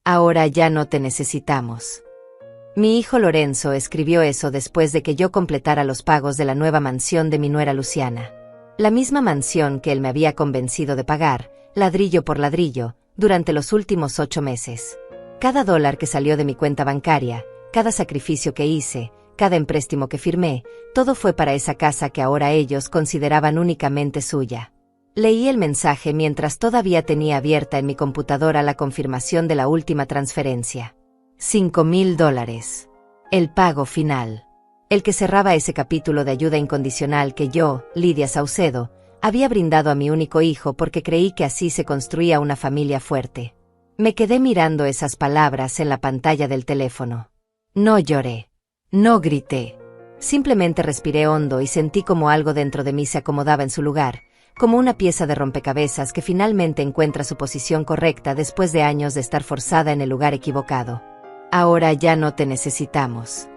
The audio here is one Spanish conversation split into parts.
Ahora ya no te necesitamos. Mi hijo Lorenzo escribió eso después de que yo completara los pagos de la nueva mansión de mi nuera Luciana. La misma mansión que él me había convencido de pagar, ladrillo por ladrillo, durante los últimos 8 meses. Cada dólar que salió de mi cuenta bancaria, cada sacrificio que hice, cada empréstimo que firmé, todo fue para esa casa que ahora ellos consideraban únicamente suya. Leí el mensaje mientras todavía tenía abierta en mi computadora la confirmación de la última transferencia. $5,000. El pago final. El que cerraba ese capítulo de ayuda incondicional que yo, Lidia Saucedo, había brindado a mi único hijo porque creí que así se construía una familia fuerte. Me quedé mirando esas palabras en la pantalla del teléfono. No lloré. No grité. Simplemente respiré hondo y sentí como algo dentro de mí se acomodaba en su lugar, como una pieza de rompecabezas que finalmente encuentra su posición correcta después de años de estar forzada en el lugar equivocado. Ahora ya no te necesitamos.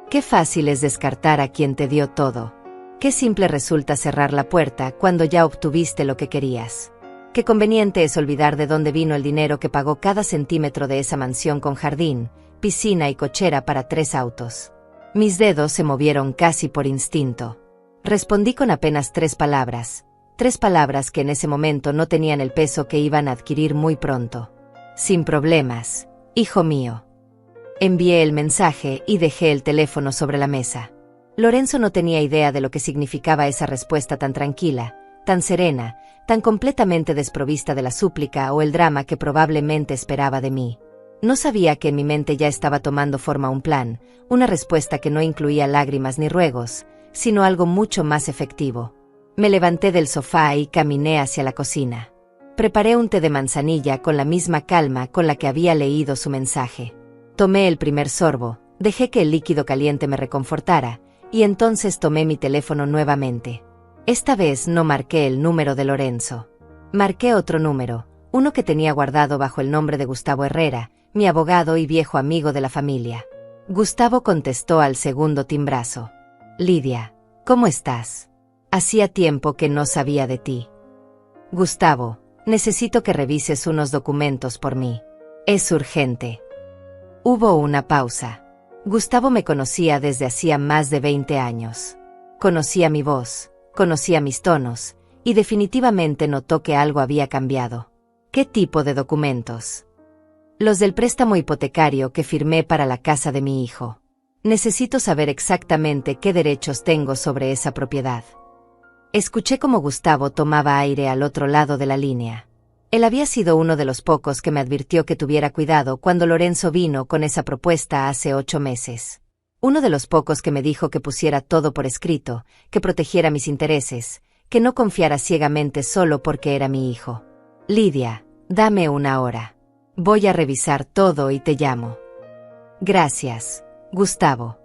Qué fácil es descartar a quien te dio todo. Qué simple resulta cerrar la puerta cuando ya obtuviste lo que querías. Qué conveniente es olvidar de dónde vino el dinero que pagó cada centímetro de esa mansión con jardín, piscina y cochera para 3 autos. Mis dedos se movieron casi por instinto. Respondí con apenas 3 palabras. 3 palabras que en ese momento no tenían el peso que iban a adquirir muy pronto. Sin problemas, hijo mío. Envié el mensaje y dejé el teléfono sobre la mesa. Lorenzo no tenía idea de lo que significaba esa respuesta tan tranquila, tan serena, tan completamente desprovista de la súplica o el drama que probablemente esperaba de mí. No sabía que en mi mente ya estaba tomando forma un plan, una respuesta que no incluía lágrimas ni ruegos, sino algo mucho más efectivo. Me levanté del sofá y caminé hacia la cocina. Preparé un té de manzanilla con la misma calma con la que había leído su mensaje. Tomé el primer sorbo, dejé que el líquido caliente me reconfortara, y entonces tomé mi teléfono nuevamente. Esta vez no marqué el número de Lorenzo. Marqué otro número, uno que tenía guardado bajo el nombre de Gustavo Herrera, mi abogado y viejo amigo de la familia. Gustavo contestó al segundo timbrazo. Lidia, ¿cómo estás? Hacía tiempo que no sabía de ti. Gustavo, necesito que revises unos documentos por mí. Es urgente. Hubo una pausa. Gustavo me conocía desde hacía más de 20 años. Conocía mi voz, conocía mis tonos, y definitivamente notó que algo había cambiado. ¿Qué tipo de documentos? Los del préstamo hipotecario que firmé para la casa de mi hijo. Necesito saber exactamente qué derechos tengo sobre esa propiedad. Escuché cómo Gustavo tomaba aire al otro lado de la línea. Él había sido uno de los pocos que me advirtió que tuviera cuidado cuando Lorenzo vino con esa propuesta hace 8 meses. Uno de los pocos que me dijo que pusiera todo por escrito, que protegiera mis intereses, que no confiara ciegamente solo porque era mi hijo. Lidia, dame 1 hora. Voy a revisar todo y te llamo. Gracias, Gustavo.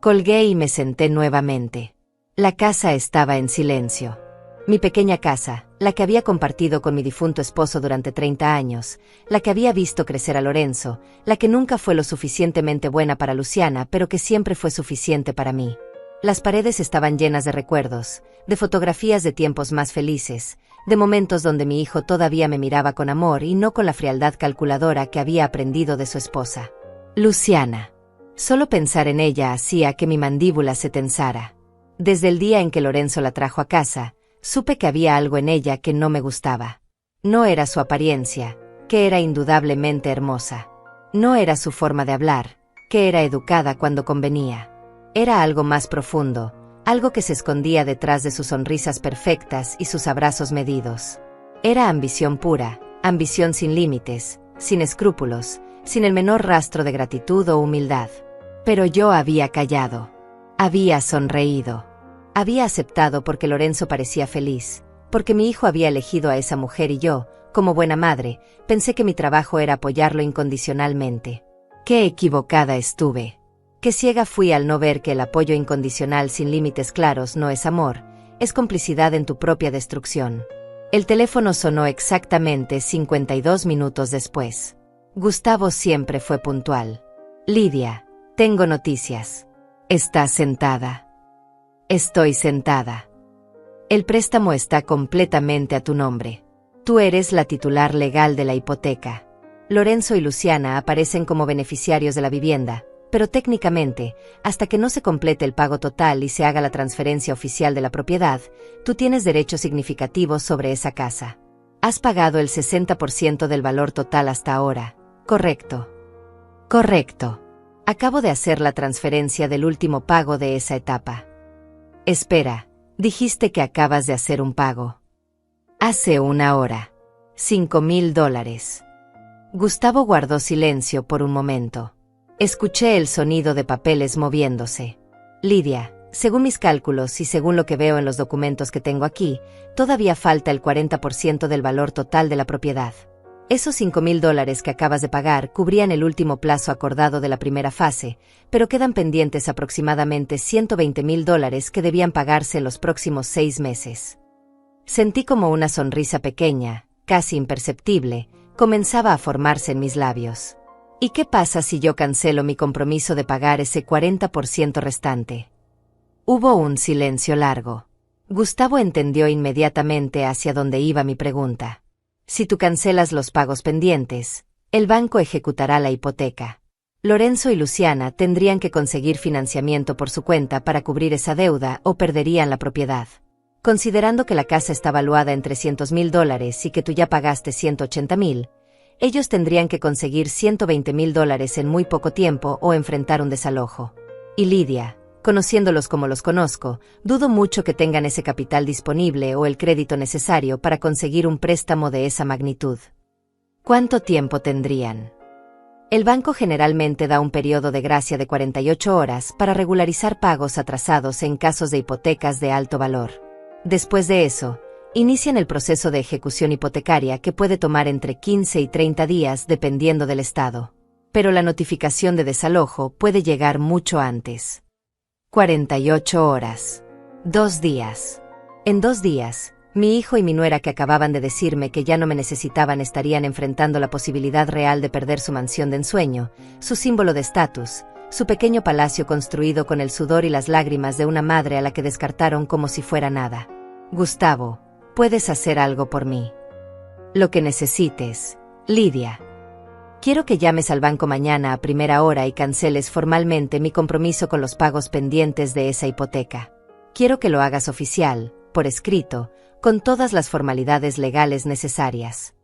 Colgué y me senté nuevamente. La casa estaba en silencio. Mi pequeña casa, la que había compartido con mi difunto esposo durante 30 años, la que había visto crecer a Lorenzo, la que nunca fue lo suficientemente buena para Luciana, pero que siempre fue suficiente para mí. Las paredes estaban llenas de recuerdos, de fotografías de tiempos más felices, de momentos donde mi hijo todavía me miraba con amor y no con la frialdad calculadora que había aprendido de su esposa. Luciana. Solo pensar en ella hacía que mi mandíbula se tensara. Desde el día en que Lorenzo la trajo a casa, supe que había algo en ella que no me gustaba. No era su apariencia, que era indudablemente hermosa. No era su forma de hablar, que era educada cuando convenía. Era algo más profundo, algo que se escondía detrás de sus sonrisas perfectas y sus abrazos medidos. Era ambición pura, ambición sin límites, sin escrúpulos, sin el menor rastro de gratitud o humildad. Pero yo había callado. Había sonreído. Había aceptado porque Lorenzo parecía feliz, porque mi hijo había elegido a esa mujer y yo, como buena madre, pensé que mi trabajo era apoyarlo incondicionalmente. Qué equivocada estuve. Qué ciega fui al no ver que el apoyo incondicional sin límites claros no es amor, es complicidad en tu propia destrucción. El teléfono sonó exactamente 52 minutos después. Gustavo siempre fue puntual. Lidia, tengo noticias. ¿Estás sentada? Estoy sentada. El préstamo está completamente a tu nombre. Tú eres la titular legal de la hipoteca. Lorenzo y Luciana aparecen como beneficiarios de la vivienda, pero técnicamente, hasta que no se complete el pago total y se haga la transferencia oficial de la propiedad, tú tienes derechos significativos sobre esa casa. Has pagado el 60% del valor total hasta ahora, ¿correcto? Correcto. Acabo de hacer la transferencia del último pago de esa etapa. Espera, dijiste que acabas de hacer un pago. Hace una hora. $5,000. Gustavo guardó silencio por un momento. Escuché el sonido de papeles moviéndose. Lidia, según mis cálculos y según lo que veo en los documentos que tengo aquí, todavía falta el 40% del valor total de la propiedad. Esos $5,000 que acabas de pagar cubrían el último plazo acordado de la primera fase, pero quedan pendientes aproximadamente $120,000 que debían pagarse en los próximos 6 meses. Sentí como una sonrisa pequeña, casi imperceptible, comenzaba a formarse en mis labios. ¿Y qué pasa si yo cancelo mi compromiso de pagar ese 40% restante? Hubo un silencio largo. Gustavo entendió inmediatamente hacia dónde iba mi pregunta. Si tú cancelas los pagos pendientes, el banco ejecutará la hipoteca. Lorenzo y Luciana tendrían que conseguir financiamiento por su cuenta para cubrir esa deuda o perderían la propiedad. Considerando que la casa está valuada en $300,000 y que tú ya pagaste $180,000, ellos tendrían que conseguir $120,000 en muy poco tiempo o enfrentar un desalojo. Y Lidia, conociéndolos como los conozco, dudo mucho que tengan ese capital disponible o el crédito necesario para conseguir un préstamo de esa magnitud. ¿Cuánto tiempo tendrían? El banco generalmente da un periodo de gracia de 48 horas para regularizar pagos atrasados en casos de hipotecas de alto valor. Después de eso, inician el proceso de ejecución hipotecaria que puede tomar entre 15 y 30 días dependiendo del estado. Pero la notificación de desalojo puede llegar mucho antes. 48 horas. 2 días. En 2 días, mi hijo y mi nuera que acababan de decirme que ya no me necesitaban estarían enfrentando la posibilidad real de perder su mansión de ensueño, su símbolo de estatus, su pequeño palacio construido con el sudor y las lágrimas de una madre a la que descartaron como si fuera nada. Gustavo, puedes hacer algo por mí. Lo que necesites, Lidia. Quiero que llames al banco mañana a primera hora y canceles formalmente mi compromiso con los pagos pendientes de esa hipoteca. Quiero que lo hagas oficial, por escrito, con todas las formalidades legales necesarias.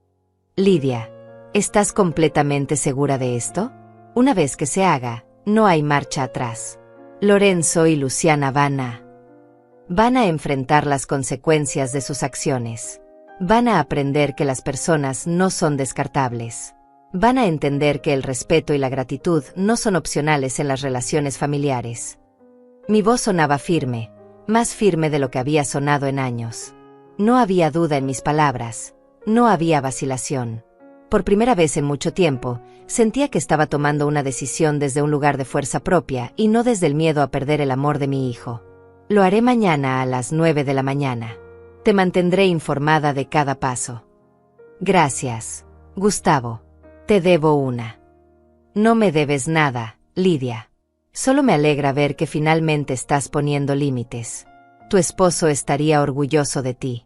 Lidia, ¿estás completamente segura de esto? Una vez que se haga, no hay marcha atrás. Lorenzo y Luciana van a enfrentar las consecuencias de sus acciones. Van a aprender que las personas no son descartables. Van a entender que el respeto y la gratitud no son opcionales en las relaciones familiares. Mi voz sonaba firme, más firme de lo que había sonado en años. No había duda en mis palabras, no había vacilación. Por primera vez en mucho tiempo, sentía que estaba tomando una decisión desde un lugar de fuerza propia y no desde el miedo a perder el amor de mi hijo. Lo haré mañana a las 9 de la mañana. Te mantendré informada de cada paso. Gracias, Gustavo. Te debo una. No me debes nada, Lidia. Solo me alegra ver que finalmente estás poniendo límites. Tu esposo estaría orgulloso de ti.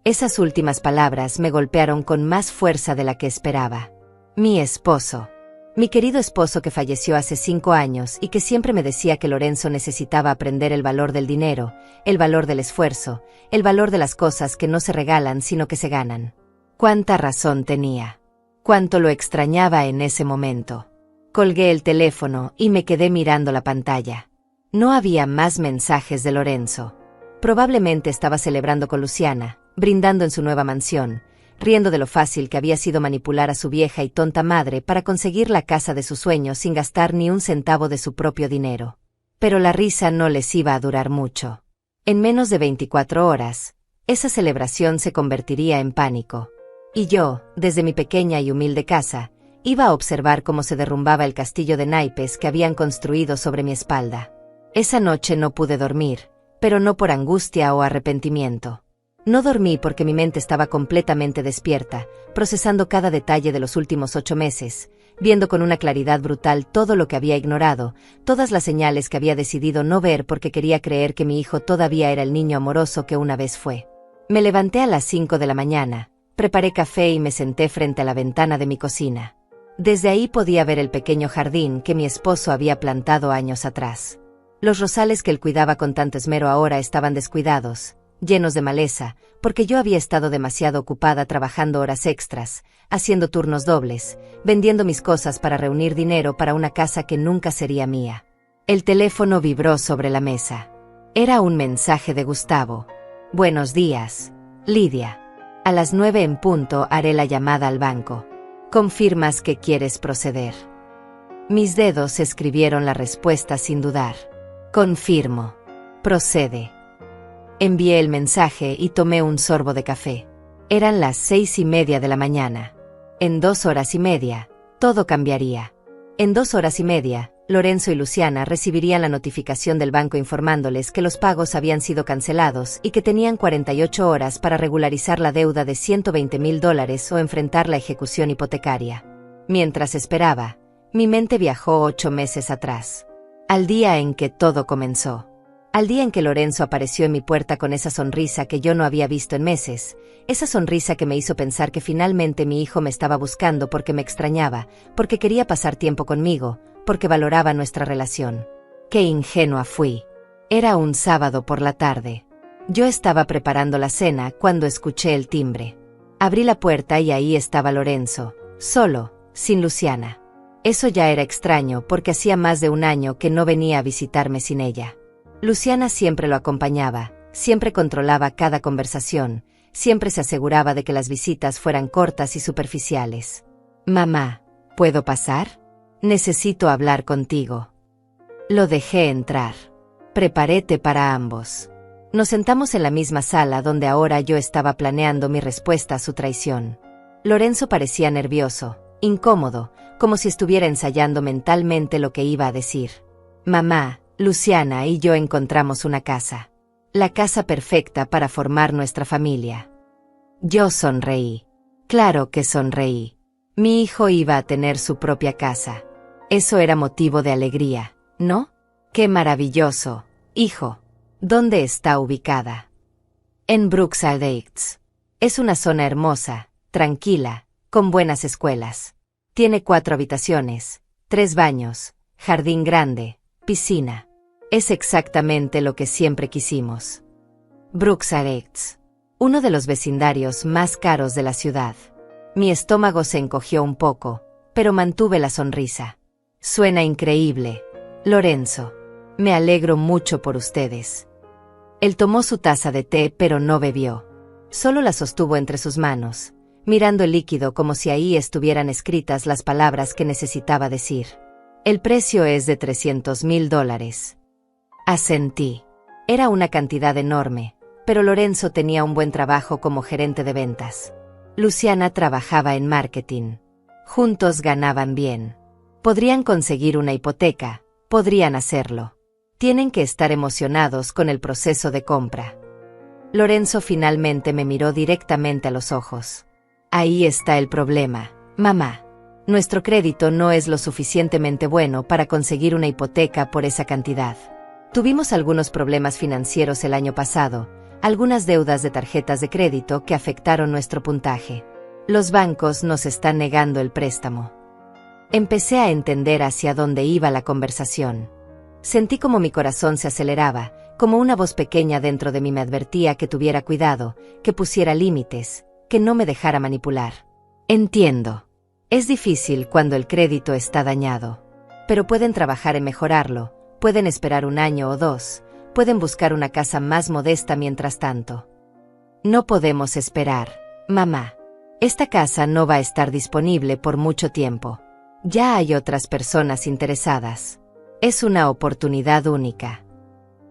Esas últimas palabras me golpearon con más fuerza de la que esperaba. Mi esposo. Mi querido esposo que falleció hace 5 años y que siempre me decía que Lorenzo necesitaba aprender el valor del dinero, el valor del esfuerzo, el valor de las cosas que no se regalan sino que se ganan. Cuánta razón tenía. Cuánto lo extrañaba en ese momento. Colgué el teléfono y me quedé mirando la pantalla. No había más mensajes de Lorenzo. Probablemente estaba celebrando con Luciana, brindando en su nueva mansión, riendo de lo fácil que había sido manipular a su vieja y tonta madre para conseguir la casa de sus sueños sin gastar ni un centavo de su propio dinero. Pero la risa no les iba a durar mucho. En menos de 24 horas, esa celebración se convertiría en pánico. Y yo, desde mi pequeña y humilde casa, iba a observar cómo se derrumbaba el castillo de naipes que habían construido sobre mi espalda. Esa noche no pude dormir, pero no por angustia o arrepentimiento. No dormí porque mi mente estaba completamente despierta, procesando cada detalle de los últimos 8 meses, viendo con una claridad brutal todo lo que había ignorado, todas las señales que había decidido no ver porque quería creer que mi hijo todavía era el niño amoroso que una vez fue. Me levanté a las 5 de la mañana, Preparé café y me senté frente a la ventana de mi cocina. Desde ahí podía ver el pequeño jardín que mi esposo había plantado años atrás. Los rosales que él cuidaba con tanto esmero ahora estaban descuidados, llenos de maleza, porque yo había estado demasiado ocupada trabajando horas extras, haciendo turnos dobles, vendiendo mis cosas para reunir dinero para una casa que nunca sería mía. El teléfono vibró sobre la mesa. Era un mensaje de Gustavo. Buenos días, Lidia. A las 9 en punto haré la llamada al banco. ¿Confirmas que quieres proceder? Mis dedos escribieron la respuesta sin dudar. Confirmo. Procede. Envié el mensaje y tomé un sorbo de café. Eran las 6:30 de la mañana. En 2 horas y media, todo cambiaría. En 2 horas y media, Lorenzo y Luciana recibirían la notificación del banco informándoles que los pagos habían sido cancelados y que tenían 48 horas para regularizar la deuda de $120,000 o enfrentar la ejecución hipotecaria. Mientras esperaba, mi mente viajó 8 meses atrás. Al día en que todo comenzó. Al día en que Lorenzo apareció en mi puerta con esa sonrisa que yo no había visto en meses, esa sonrisa que me hizo pensar que finalmente mi hijo me estaba buscando porque me extrañaba, porque quería pasar tiempo conmigo, porque valoraba nuestra relación. ¡Qué ingenua fui! Era un sábado por la tarde. Yo estaba preparando la cena cuando escuché el timbre. Abrí la puerta y ahí estaba Lorenzo, solo, sin Luciana. Eso ya era extraño porque hacía más de un año que no venía a visitarme sin ella. Luciana siempre lo acompañaba, siempre controlaba cada conversación, siempre se aseguraba de que las visitas fueran cortas y superficiales. Mamá, ¿puedo pasar? Necesito hablar contigo. Lo dejé entrar. Preparé té para ambos. Nos sentamos en la misma sala donde ahora yo estaba planeando mi respuesta a su traición. Lorenzo parecía nervioso, incómodo, como si estuviera ensayando mentalmente lo que iba a decir. Mamá, Luciana y yo encontramos una casa. La casa perfecta para formar nuestra familia. Yo sonreí. Claro que sonreí. Mi hijo iba a tener su propia casa. Eso era motivo de alegría, ¿no? ¡Qué maravilloso, hijo! ¿Dónde está ubicada? En Brookside Heights. Es una zona hermosa, tranquila, con buenas escuelas. Tiene 4 habitaciones, 3 baños, jardín grande, piscina. Es exactamente lo que siempre quisimos. Brookside Heights. Uno de los vecindarios más caros de la ciudad. Mi estómago se encogió un poco, pero mantuve la sonrisa. Suena increíble, Lorenzo. Me alegro mucho por ustedes. Él tomó su taza de té pero no bebió. Solo la sostuvo entre sus manos, mirando el líquido como si ahí estuvieran escritas las palabras que necesitaba decir. El precio es de $300,000. Asentí. Era una cantidad enorme, pero Lorenzo tenía un buen trabajo como gerente de ventas. Luciana trabajaba en marketing. Juntos ganaban bien. Podrían conseguir una hipoteca, podrían hacerlo. Tienen que estar emocionados con el proceso de compra. Lorenzo finalmente me miró directamente a los ojos. Ahí está el problema, mamá. Nuestro crédito no es lo suficientemente bueno para conseguir una hipoteca por esa cantidad. Tuvimos algunos problemas financieros el año pasado, algunas deudas de tarjetas de crédito que afectaron nuestro puntaje. Los bancos nos están negando el préstamo. Empecé a entender hacia dónde iba la conversación. Sentí como mi corazón se aceleraba, como una voz pequeña dentro de mí me advertía que tuviera cuidado, que pusiera límites, que no me dejara manipular. Entiendo. Es difícil cuando el crédito está dañado. Pero pueden trabajar en mejorarlo, pueden esperar 1 año o 2, pueden buscar una casa más modesta mientras tanto. No podemos esperar, mamá. Esta casa no va a estar disponible por mucho tiempo. Ya hay otras personas interesadas. Es una oportunidad única.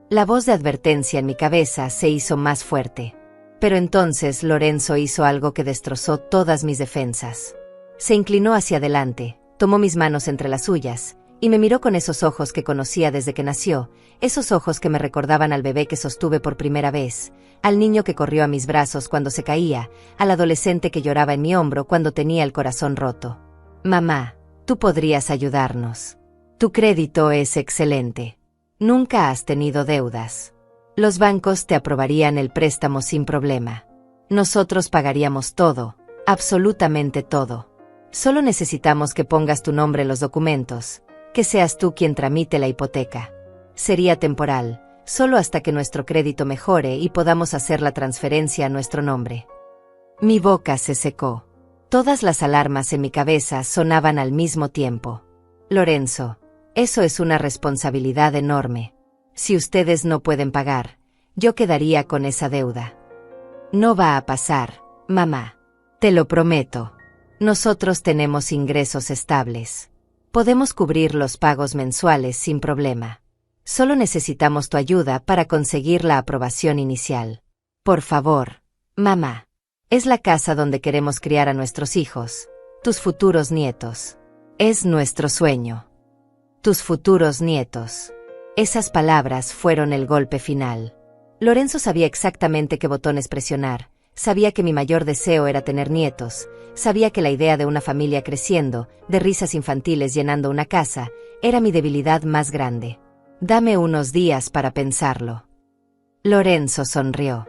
La voz de advertencia en mi cabeza se hizo más fuerte. Pero entonces Lorenzo hizo algo que destrozó todas mis defensas. Se inclinó hacia adelante, tomó mis manos entre las suyas, y me miró con esos ojos que conocía desde que nació, esos ojos que me recordaban al bebé que sostuve por primera vez, al niño que corrió a mis brazos cuando se caía, al adolescente que lloraba en mi hombro cuando tenía el corazón roto. Mamá, tú podrías ayudarnos. Tu crédito es excelente. Nunca has tenido deudas. Los bancos te aprobarían el préstamo sin problema. Nosotros pagaríamos todo, absolutamente todo. Solo necesitamos que pongas tu nombre en los documentos, que seas tú quien tramite la hipoteca. Sería temporal, solo hasta que nuestro crédito mejore y podamos hacer la transferencia a nuestro nombre. Mi boca se secó. Todas las alarmas en mi cabeza sonaban al mismo tiempo. Lorenzo, eso es una responsabilidad enorme. Si ustedes no pueden pagar, yo quedaría con esa deuda. No va a pasar, mamá. Te lo prometo. Nosotros tenemos ingresos estables. Podemos cubrir los pagos mensuales sin problema. Solo necesitamos tu ayuda para conseguir la aprobación inicial. Por favor, mamá. Es la casa donde queremos criar a nuestros hijos, tus futuros nietos. Es nuestro sueño. Tus futuros nietos. Esas palabras fueron el golpe final. Lorenzo sabía exactamente qué botones presionar, sabía que mi mayor deseo era tener nietos, sabía que la idea de una familia creciendo, de risas infantiles llenando una casa, era mi debilidad más grande. Dame unos días para pensarlo. Lorenzo sonrió.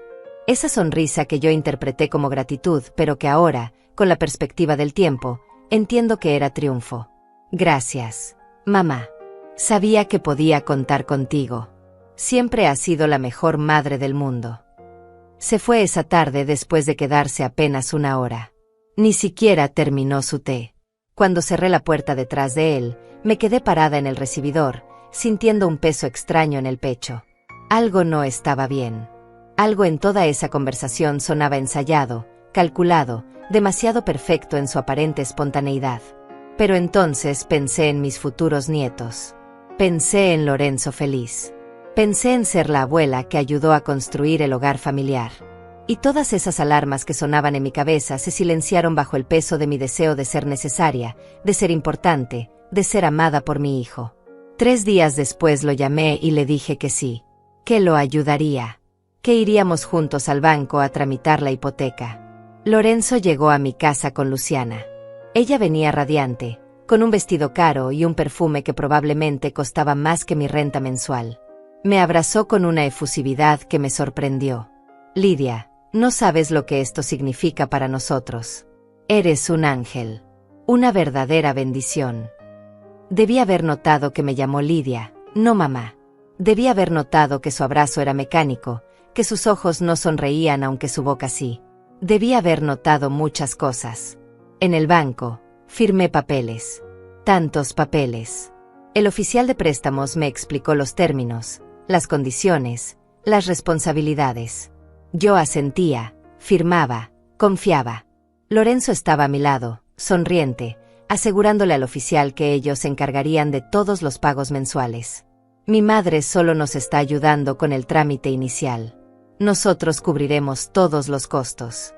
Esa sonrisa que yo interpreté como gratitud, pero que ahora, con la perspectiva del tiempo, entiendo que era triunfo. Gracias, mamá. Sabía que podía contar contigo. Siempre has sido la mejor madre del mundo. Se fue esa tarde después de quedarse apenas una hora. Ni siquiera terminó su té. Cuando cerré la puerta detrás de él, me quedé parada en el recibidor, sintiendo un peso extraño en el pecho. Algo no estaba bien. Algo en toda esa conversación sonaba ensayado, calculado, demasiado perfecto en su aparente espontaneidad. Pero entonces pensé en mis futuros nietos. Pensé en Lorenzo feliz. Pensé en ser la abuela que ayudó a construir el hogar familiar. Y todas esas alarmas que sonaban en mi cabeza se silenciaron bajo el peso de mi deseo de ser necesaria, de ser importante, de ser amada por mi hijo. 3 días después lo llamé y le dije que sí, que lo ayudaría, que iríamos juntos al banco a tramitar la hipoteca. Lorenzo llegó a mi casa con Luciana. Ella venía radiante, con un vestido caro y un perfume que probablemente costaba más que mi renta mensual. Me abrazó con una efusividad que me sorprendió. Lidia, no sabes lo que esto significa para nosotros. Eres un ángel. Una verdadera bendición. Debí haber notado que me llamó Lidia, no mamá. Debí haber notado que su abrazo era mecánico, que sus ojos no sonreían aunque su boca sí. Debí haber notado muchas cosas. En el banco, firmé papeles. Tantos papeles. El oficial de préstamos me explicó los términos, las condiciones, las responsabilidades. Yo asentía, firmaba, confiaba. Lorenzo estaba a mi lado, sonriente, asegurándole al oficial que ellos se encargarían de todos los pagos mensuales. Mi madre solo nos está ayudando con el trámite inicial. Nosotros cubriremos todos los costos.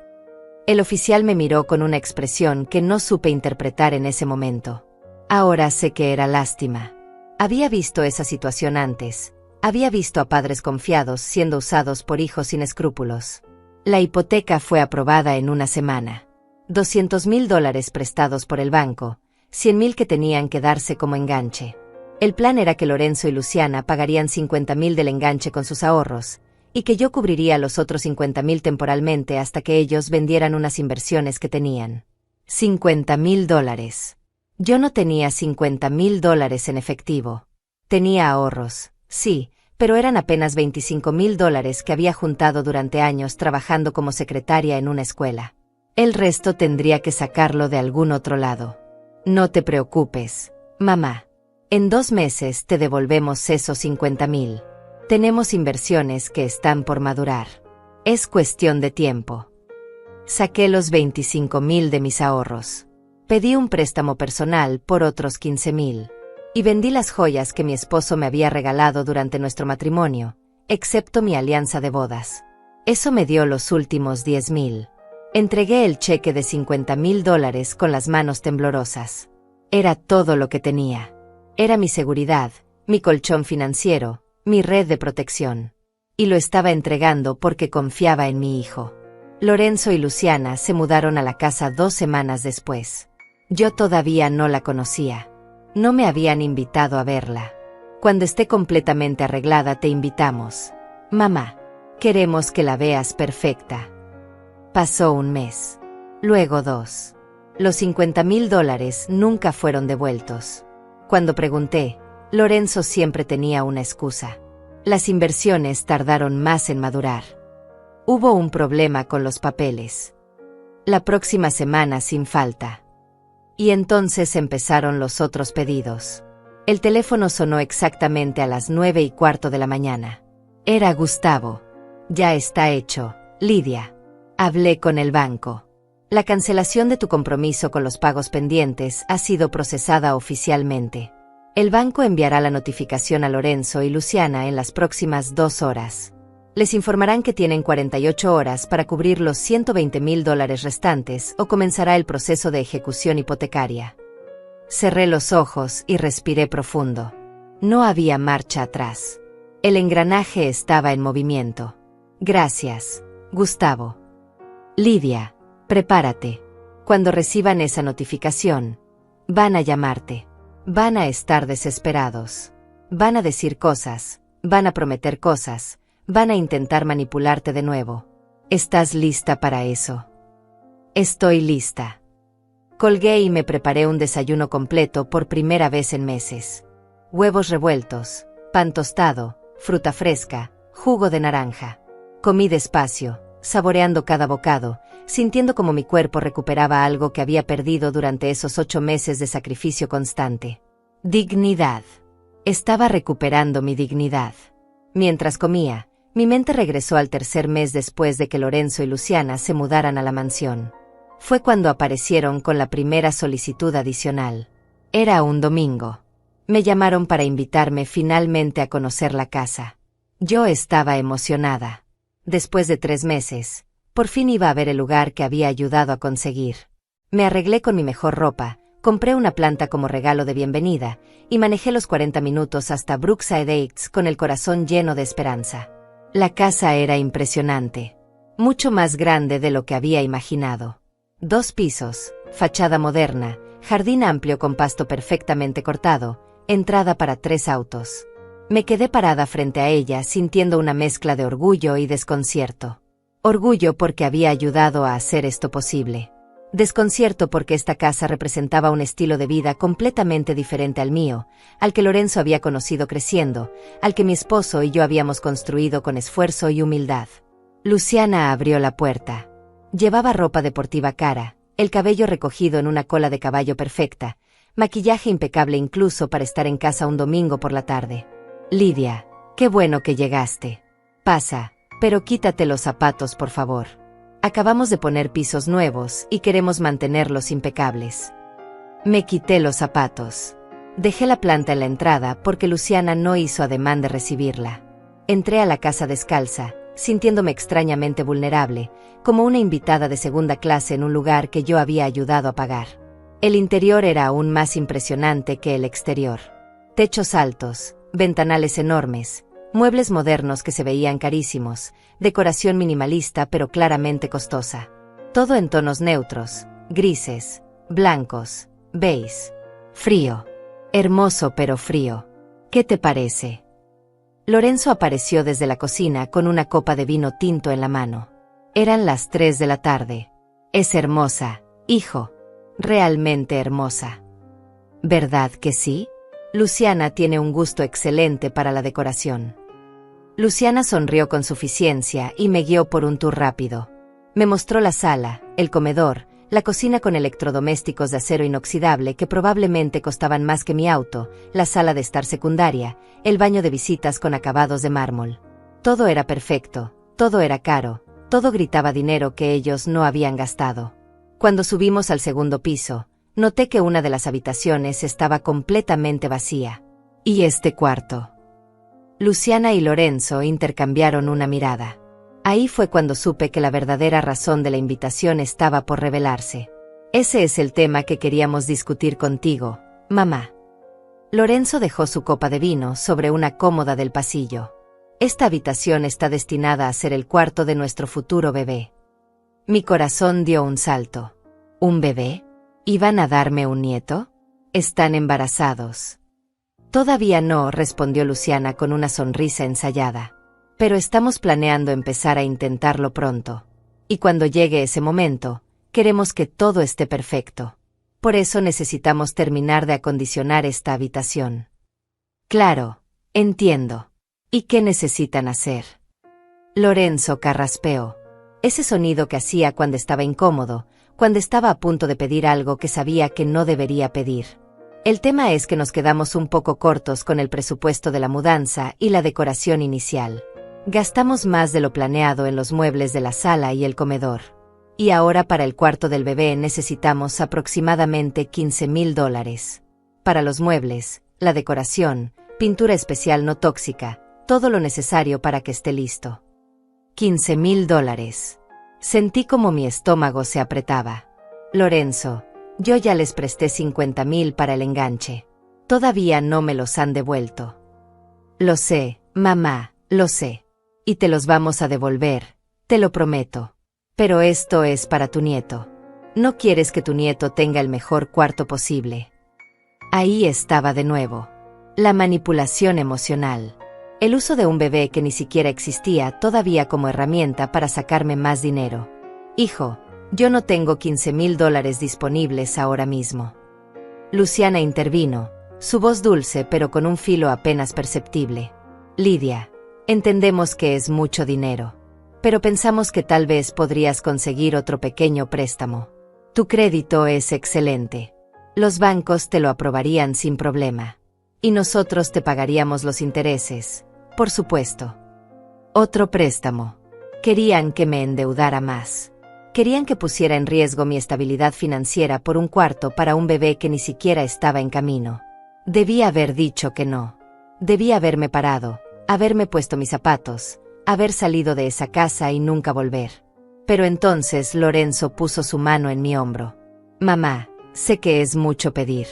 El oficial me miró con una expresión que no supe interpretar en ese momento. Ahora sé que era lástima. Había visto esa situación antes. Había visto a padres confiados siendo usados por hijos sin escrúpulos. La hipoteca fue aprobada en una semana. $200,000 prestados por el banco, 100,000 que tenían que darse como enganche. El plan era que Lorenzo y Luciana pagarían 50,000 del enganche con sus ahorros, y que yo cubriría los otros 50,000 temporalmente hasta que ellos vendieran unas inversiones que tenían. $50,000. Yo no tenía $50,000 en efectivo. Tenía ahorros, sí, pero eran apenas $25,000 que había juntado durante años trabajando como secretaria en una escuela. El resto tendría que sacarlo de algún otro lado. No te preocupes, mamá. En 2 meses te devolvemos esos 50,000. Tenemos inversiones que están por madurar. Es cuestión de tiempo. Saqué los 25,000 de mis ahorros. Pedí un préstamo personal por otros 15,000. Y vendí las joyas que mi esposo me había regalado durante nuestro matrimonio, excepto mi alianza de bodas. Eso me dio los últimos 10,000. Entregué el cheque de $50,000 con las manos temblorosas. Era todo lo que tenía. Era mi seguridad, mi colchón financiero, mi red de protección. Y lo estaba entregando porque confiaba en mi hijo. Lorenzo y Luciana se mudaron a la casa 2 semanas después. Yo todavía no la conocía. No me habían invitado a verla. Cuando esté completamente arreglada te invitamos. Mamá, queremos que la veas perfecta. Pasó un mes. Luego 2. Los $50,000 nunca fueron devueltos. Cuando pregunté, Lorenzo siempre tenía una excusa. Las inversiones tardaron más en madurar. Hubo un problema con los papeles. La próxima semana sin falta. Y entonces empezaron los otros pedidos. El teléfono sonó exactamente a las 9:15 de la mañana. Era Gustavo. Ya está hecho, Lidia. Hablé con el banco. La cancelación de tu compromiso con los pagos pendientes ha sido procesada oficialmente. El banco enviará la notificación a Lorenzo y Luciana en las próximas 2 horas. Les informarán que tienen 48 horas para cubrir los $120,000 restantes o comenzará el proceso de ejecución hipotecaria. Cerré los ojos y respiré profundo. No había marcha atrás. El engranaje estaba en movimiento. Gracias, Gustavo. Lidia, prepárate. Cuando reciban esa notificación, van a llamarte. Van a estar desesperados. Van a decir cosas, van a prometer cosas, van a intentar manipularte de nuevo. ¿Estás lista para eso? Estoy lista. Colgué y me preparé un desayuno completo por primera vez en meses. Huevos revueltos, pan tostado, fruta fresca, jugo de naranja. Comí despacio, saboreando cada bocado, sintiendo como mi cuerpo recuperaba algo que había perdido durante esos 8 meses de sacrificio constante. Dignidad. Estaba recuperando mi dignidad. Mientras comía, mi mente regresó al 3er mes después de que Lorenzo y Luciana se mudaran a la mansión. Fue cuando aparecieron con la primera solicitud adicional. Era un domingo. Me llamaron para invitarme finalmente a conocer la casa. Yo estaba emocionada. Después de 3 meses, por fin iba a ver el lugar que había ayudado a conseguir. Me arreglé con mi mejor ropa, compré una planta como regalo de bienvenida, y manejé los 40 minutos hasta Brookside Heights con el corazón lleno de esperanza. La casa era impresionante. Mucho más grande de lo que había imaginado. 2 pisos, fachada moderna, jardín amplio con pasto perfectamente cortado, entrada para 3 autos. Me quedé parada frente a ella sintiendo una mezcla de orgullo y desconcierto. Orgullo porque había ayudado a hacer esto posible. Desconcierto porque esta casa representaba un estilo de vida completamente diferente al mío, al que Lorenzo había conocido creciendo, al que mi esposo y yo habíamos construido con esfuerzo y humildad. Luciana abrió la puerta. Llevaba ropa deportiva cara, el cabello recogido en una cola de caballo perfecta, maquillaje impecable incluso para estar en casa un domingo por la tarde. Lidia, qué bueno que llegaste. Pasa, pero quítate los zapatos por favor. Acabamos de poner pisos nuevos y queremos mantenerlos impecables. Me quité los zapatos. Dejé la planta en la entrada porque Luciana no hizo ademán de recibirla. Entré a la casa descalza, sintiéndome extrañamente vulnerable, como una invitada de segunda clase en un lugar que yo había ayudado a pagar. El interior era aún más impresionante que el exterior. Techos altos, ventanales enormes, muebles modernos que se veían carísimos, decoración minimalista pero claramente costosa. Todo en tonos neutros, grises, blancos, beige. Frío. Hermoso pero frío. ¿Qué te parece? Lorenzo apareció desde la cocina con una copa de vino tinto en la mano. Eran las 3 de la tarde. Es hermosa, hijo. Realmente hermosa. ¿Verdad que sí? Luciana tiene un gusto excelente para la decoración. Luciana sonrió con suficiencia y me guió por un tour rápido. Me mostró la sala, el comedor, la cocina con electrodomésticos de acero inoxidable que probablemente costaban más que mi auto, la sala de estar secundaria, el baño de visitas con acabados de mármol. Todo era perfecto, todo era caro, todo gritaba dinero que ellos no habían gastado. Cuando subimos al 2.º piso, noté que una de las habitaciones estaba completamente vacía. ¿Y este cuarto? Luciana y Lorenzo intercambiaron una mirada. Ahí fue cuando supe que la verdadera razón de la invitación estaba por revelarse. Ese es el tema que queríamos discutir contigo, mamá. Lorenzo dejó su copa de vino sobre una cómoda del pasillo. Esta habitación está destinada a ser el cuarto de nuestro futuro bebé. Mi corazón dio un salto. ¿Un bebé? ¿Iban a darme un nieto? ¿Están embarazados? Todavía no, respondió Luciana con una sonrisa ensayada. Pero estamos planeando empezar a intentarlo pronto. Y cuando llegue ese momento, queremos que todo esté perfecto. Por eso necesitamos terminar de acondicionar esta habitación. Claro, entiendo. ¿Y qué necesitan hacer? Lorenzo carraspeó. Ese sonido que hacía cuando estaba incómodo, cuando estaba a punto de pedir algo que sabía que no debería pedir. El tema es que nos quedamos un poco cortos con el presupuesto de la mudanza y la decoración inicial. Gastamos más de lo planeado en los muebles de la sala y el comedor. Y ahora para el cuarto del bebé necesitamos aproximadamente $15,000. Para los muebles, la decoración, pintura especial no tóxica, todo lo necesario para que esté listo. $15,000. Sentí como mi estómago se apretaba. Lorenzo, yo ya les presté 50,000 para el enganche. Todavía no me los han devuelto. Lo sé, mamá, lo sé. Y te los vamos a devolver, te lo prometo. Pero esto es para tu nieto. No quieres que tu nieto tenga el mejor cuarto posible. Ahí estaba de nuevo. La manipulación emocional. El uso de un bebé que ni siquiera existía todavía como herramienta para sacarme más dinero. Hijo, yo no tengo $15,000 disponibles ahora mismo. Luciana intervino, su voz dulce pero con un filo apenas perceptible. Lidia, entendemos que es mucho dinero. Pero pensamos que tal vez podrías conseguir otro pequeño préstamo. Tu crédito es excelente. Los bancos te lo aprobarían sin problema. Y nosotros te pagaríamos los intereses, por supuesto. Otro préstamo. Querían que me endeudara más. Querían que pusiera en riesgo mi estabilidad financiera por un cuarto para un bebé que ni siquiera estaba en camino. Debía haber dicho que no. Debía haberme parado, haberme puesto mis zapatos, haber salido de esa casa y nunca volver. Pero entonces Lorenzo puso su mano en mi hombro. Mamá, sé que es mucho pedir.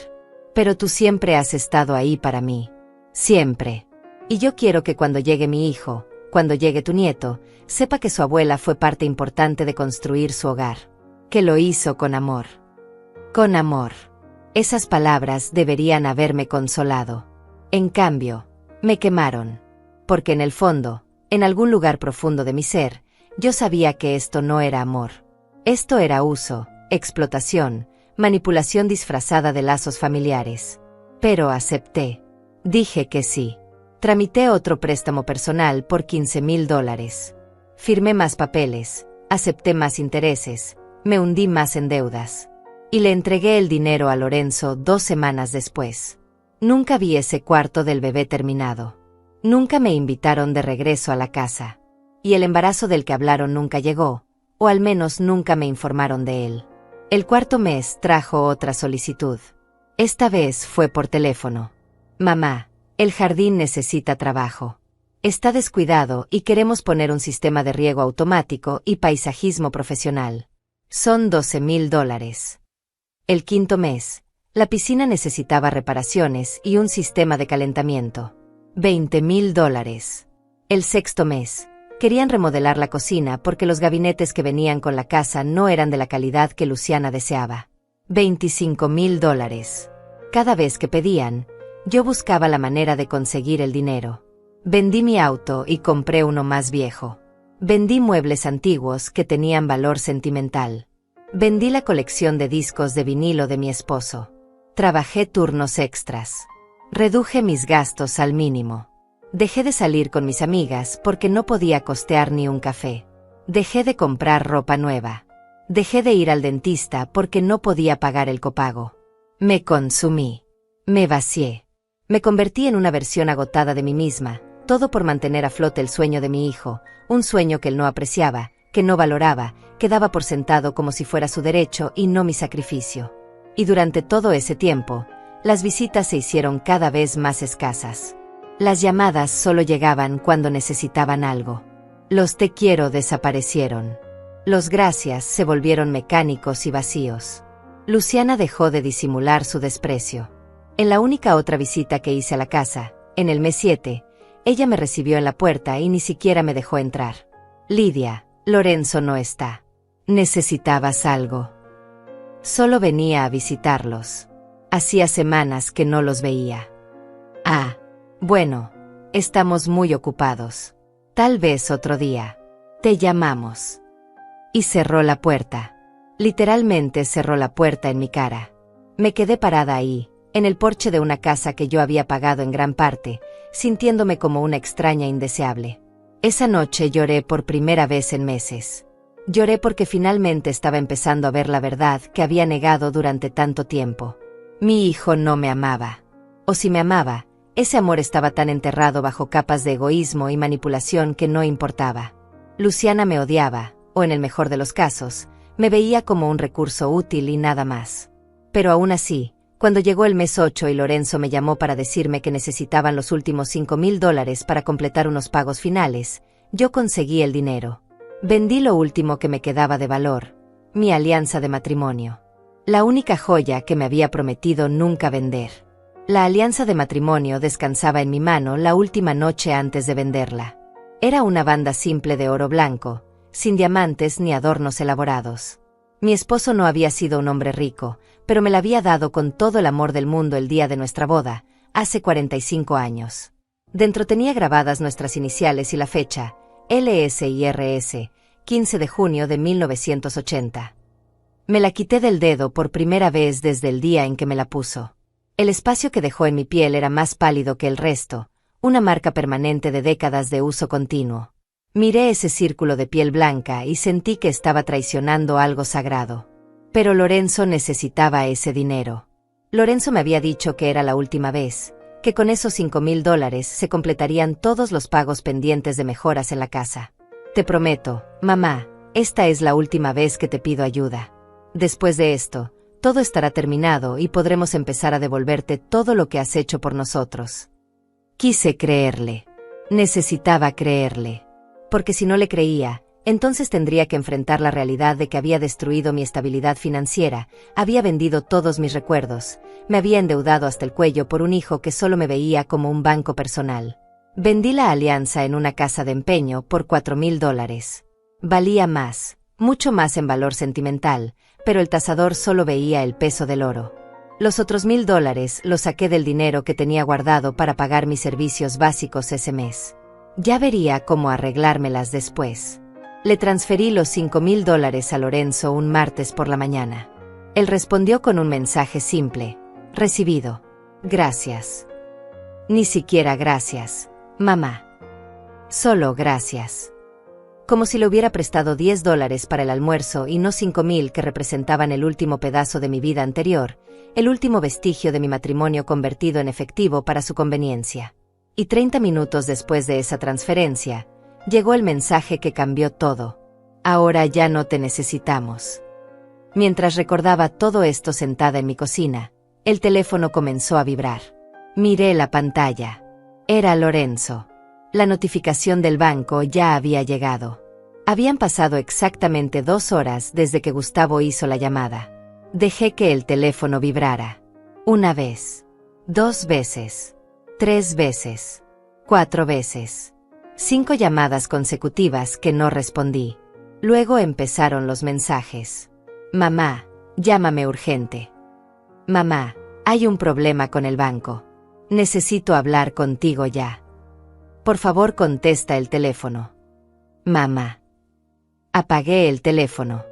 Pero tú siempre has estado ahí para mí. Siempre. Y yo quiero que cuando llegue mi hijo, cuando llegue tu nieto, sepa que su abuela fue parte importante de construir su hogar. Que lo hizo con amor. Con amor. Esas palabras deberían haberme consolado. En cambio, me quemaron. Porque en el fondo, en algún lugar profundo de mi ser, yo sabía que esto no era amor. Esto era uso, explotación, manipulación disfrazada de lazos familiares. Pero acepté. Dije que sí. Tramité otro préstamo personal por $15,000. Firmé más papeles, acepté más intereses, me hundí más en deudas. Y le entregué el dinero a Lorenzo 2 semanas después. Nunca vi ese cuarto del bebé terminado. Nunca me invitaron de regreso a la casa. Y el embarazo del que hablaron nunca llegó, o al menos nunca me informaron de él. El cuarto mes trajo otra solicitud. Esta vez fue por teléfono. Mamá, el jardín necesita trabajo. Está descuidado y queremos poner un sistema de riego automático y paisajismo profesional. Son $12,000. El quinto mes, la piscina necesitaba reparaciones y un sistema de calentamiento. $20,000. El sexto mes, querían remodelar la cocina porque los gabinetes que venían con la casa no eran de la calidad que Luciana deseaba. $25,000. Cada vez que pedían, yo buscaba la manera de conseguir el dinero. Vendí mi auto y compré uno más viejo. Vendí muebles antiguos que tenían valor sentimental. Vendí la colección de discos de vinilo de mi esposo. Trabajé turnos extras. Reduje mis gastos al mínimo. Dejé de salir con mis amigas porque no podía costear ni un café. Dejé de comprar ropa nueva. Dejé de ir al dentista porque no podía pagar el copago. Me consumí. Me vacié. Me convertí en una versión agotada de mí misma, todo por mantener a flote el sueño de mi hijo, un sueño que él no apreciaba, que no valoraba, que daba por sentado como si fuera su derecho y no mi sacrificio. Y durante todo ese tiempo, las visitas se hicieron cada vez más escasas. Las llamadas solo llegaban cuando necesitaban algo. Los te quiero desaparecieron. Los gracias se volvieron mecánicos y vacíos. Luciana dejó de disimular su desprecio. En la única otra visita que hice a la casa, en el mes 7, ella me recibió en la puerta y ni siquiera me dejó entrar. Lidia, Lorenzo no está. ¿Necesitabas algo? Solo venía a visitarlos. Hacía semanas que no los veía. Ah, bueno, estamos muy ocupados. Tal vez otro día. Te llamamos. Y cerró la puerta. Literalmente cerró la puerta en mi cara. Me quedé parada ahí, en el porche de una casa que yo había pagado en gran parte, sintiéndome como una extraña indeseable. Esa noche lloré por primera vez en meses. Lloré porque finalmente estaba empezando a ver la verdad que había negado durante tanto tiempo. Mi hijo no me amaba. O si me amaba, ese amor estaba tan enterrado bajo capas de egoísmo y manipulación que no importaba. Luciana me odiaba, o en el mejor de los casos, me veía como un recurso útil y nada más. Pero aún así, cuando llegó el mes 8 y Lorenzo me llamó para decirme que necesitaban los últimos $5,000 para completar unos pagos finales, yo conseguí el dinero. Vendí lo último que me quedaba de valor, mi alianza de matrimonio. La única joya que me había prometido nunca vender. La alianza de matrimonio descansaba en mi mano la última noche antes de venderla. Era una banda simple de oro blanco, sin diamantes ni adornos elaborados. Mi esposo no había sido un hombre rico, pero me la había dado con todo el amor del mundo el día de nuestra boda, hace 45 años. Dentro tenía grabadas nuestras iniciales y la fecha, LSIRS, 15 de junio de 1980. Me la quité del dedo por primera vez desde el día en que me la puso. El espacio que dejó en mi piel era más pálido que el resto, una marca permanente de décadas de uso continuo. Miré ese círculo de piel blanca y sentí que estaba traicionando algo sagrado. Pero Lorenzo necesitaba ese dinero. Lorenzo me había dicho que era la última vez, que con esos $5,000 se completarían todos los pagos pendientes de mejoras en la casa. Te prometo, mamá, esta es la última vez que te pido ayuda. Después de esto, todo estará terminado y podremos empezar a devolverte todo lo que has hecho por nosotros. Quise creerle. Necesitaba creerle. Porque si no le creía, entonces tendría que enfrentar la realidad de que había destruido mi estabilidad financiera, había vendido todos mis recuerdos, me había endeudado hasta el cuello por un hijo que solo me veía como un banco personal. Vendí la alianza en una casa de empeño por $4,000. Valía más, mucho más en valor sentimental, pero el tasador solo veía el peso del oro. Los otros $1,000 los saqué del dinero que tenía guardado para pagar mis servicios básicos ese mes. Ya vería cómo arreglármelas después. Le transferí los $5,000 a Lorenzo un martes por la mañana. Él respondió con un mensaje simple. Recibido. Gracias. Ni siquiera gracias, mamá. Solo gracias. Como si le hubiera prestado $10 para el almuerzo y no 5,000 que representaban el último pedazo de mi vida anterior, el último vestigio de mi matrimonio convertido en efectivo para su conveniencia. Y 30 minutos después de esa transferencia, llegó el mensaje que cambió todo. Ahora ya no te necesitamos. Mientras recordaba todo esto sentada en mi cocina, el teléfono comenzó a vibrar. Miré la pantalla. Era Lorenzo. La notificación del banco ya había llegado. Habían pasado exactamente 2 horas desde que Gustavo hizo la llamada. Dejé que el teléfono vibrara. 1 vez. 2 veces. 3 veces. 4 veces. 5 llamadas consecutivas que no respondí. Luego empezaron los mensajes. Mamá, llámame urgente. Mamá, hay un problema con el banco. Necesito hablar contigo ya. Por favor, contesta el teléfono. Mamá. Apagué el teléfono.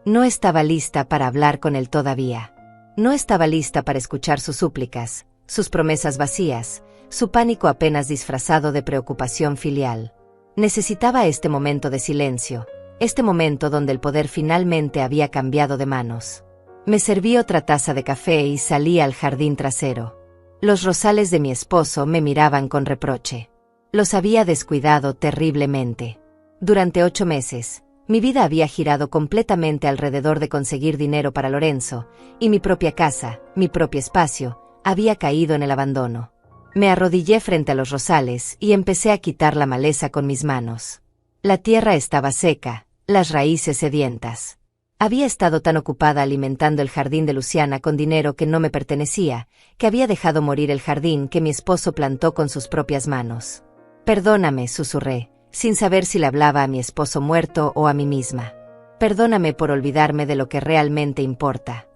No estaba lista para hablar con él todavía. No estaba lista para escuchar sus súplicas, sus promesas vacías, su pánico apenas disfrazado de preocupación filial. Necesitaba este momento de silencio, este momento donde el poder finalmente había cambiado de manos. Me serví otra taza de café y salí al jardín trasero. Los rosales de mi esposo me miraban con reproche. Los había descuidado terriblemente. Durante 8 meses, mi vida había girado completamente alrededor de conseguir dinero para Lorenzo, y mi propia casa, mi propio espacio, había caído en el abandono. Me arrodillé frente a los rosales y empecé a quitar la maleza con mis manos. La tierra estaba seca, las raíces sedientas. Había estado tan ocupada alimentando el jardín de Luciana con dinero que no me pertenecía, que había dejado morir el jardín que mi esposo plantó con sus propias manos. Perdóname, susurré, sin saber si le hablaba a mi esposo muerto o a mí misma. Perdóname por olvidarme de lo que realmente importa.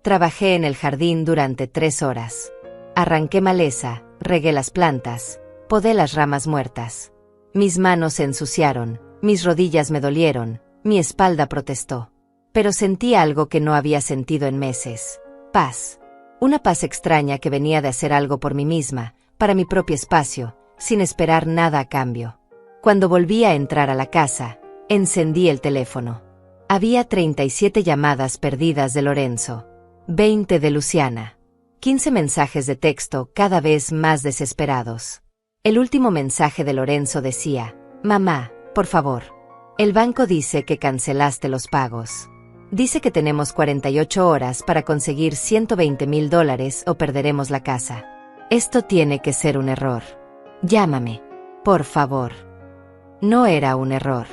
Trabajé en el jardín durante 3 horas. Arranqué maleza, regué las plantas, podé las ramas muertas. Mis manos se ensuciaron, mis rodillas me dolieron, Mi espalda protestó. Pero sentí algo que no había sentido en meses. Paz. Una paz extraña que venía de hacer algo por mí misma, para mi propio espacio, sin esperar nada a cambio. Cuando volví a entrar a la casa, encendí el teléfono. Había 37 llamadas perdidas de Lorenzo, 20 de Luciana, 15 mensajes de texto cada vez más desesperados. El último mensaje de Lorenzo decía: «Mamá, por favor. El banco dice que cancelaste los pagos. Dice que tenemos 48 horas para conseguir $120,000 o perderemos la casa. Esto tiene que ser un error. Llámame, por favor». No era un error.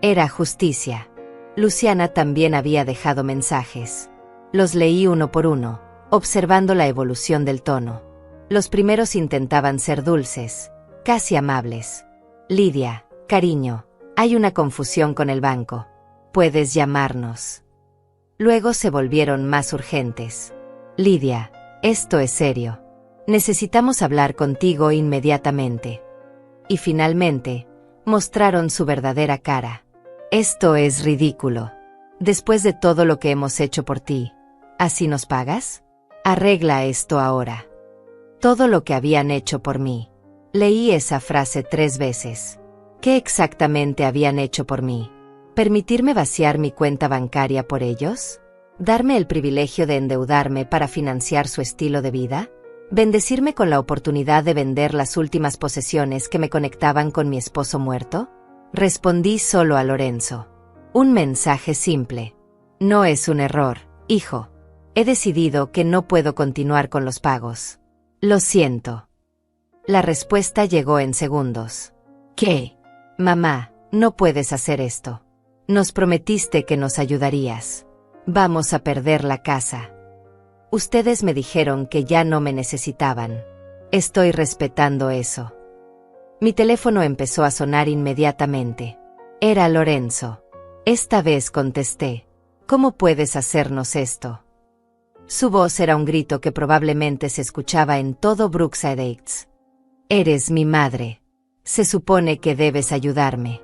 Era justicia. Luciana también había dejado mensajes. Los leí uno por uno, observando la evolución del tono. Los primeros intentaban ser dulces, casi amables. «Lidia, cariño, hay una confusión con el banco. Puedes llamarnos». Luego se volvieron más urgentes. «Lidia, esto es serio. Necesitamos hablar contigo inmediatamente». Y finalmente, mostraron su verdadera cara. «Esto es ridículo. Después de todo lo que hemos hecho por ti, ¿así nos pagas? Arregla esto ahora». Todo lo que habían hecho por mí. Leí esa frase 3 veces. ¿Qué exactamente habían hecho por mí? ¿Permitirme vaciar mi cuenta bancaria por ellos? ¿Darme el privilegio de endeudarme para financiar su estilo de vida? ¿Bendecirme con la oportunidad de vender las últimas posesiones que me conectaban con mi esposo muerto? Respondí solo a Lorenzo. Un mensaje simple. «No es un error, hijo. He decidido que no puedo continuar con los pagos. Lo siento». La respuesta llegó en segundos. «¿Qué? Mamá, no puedes hacer esto. Nos prometiste que nos ayudarías. Vamos a perder la casa. Ustedes me dijeron que ya no me necesitaban. Estoy respetando eso». Mi teléfono empezó a sonar inmediatamente. Era Lorenzo. Esta vez contesté. «¿Cómo puedes hacernos esto?». Su voz era un grito que probablemente se escuchaba en todo Brookside Heights. «Eres mi madre. Se supone que debes ayudarme».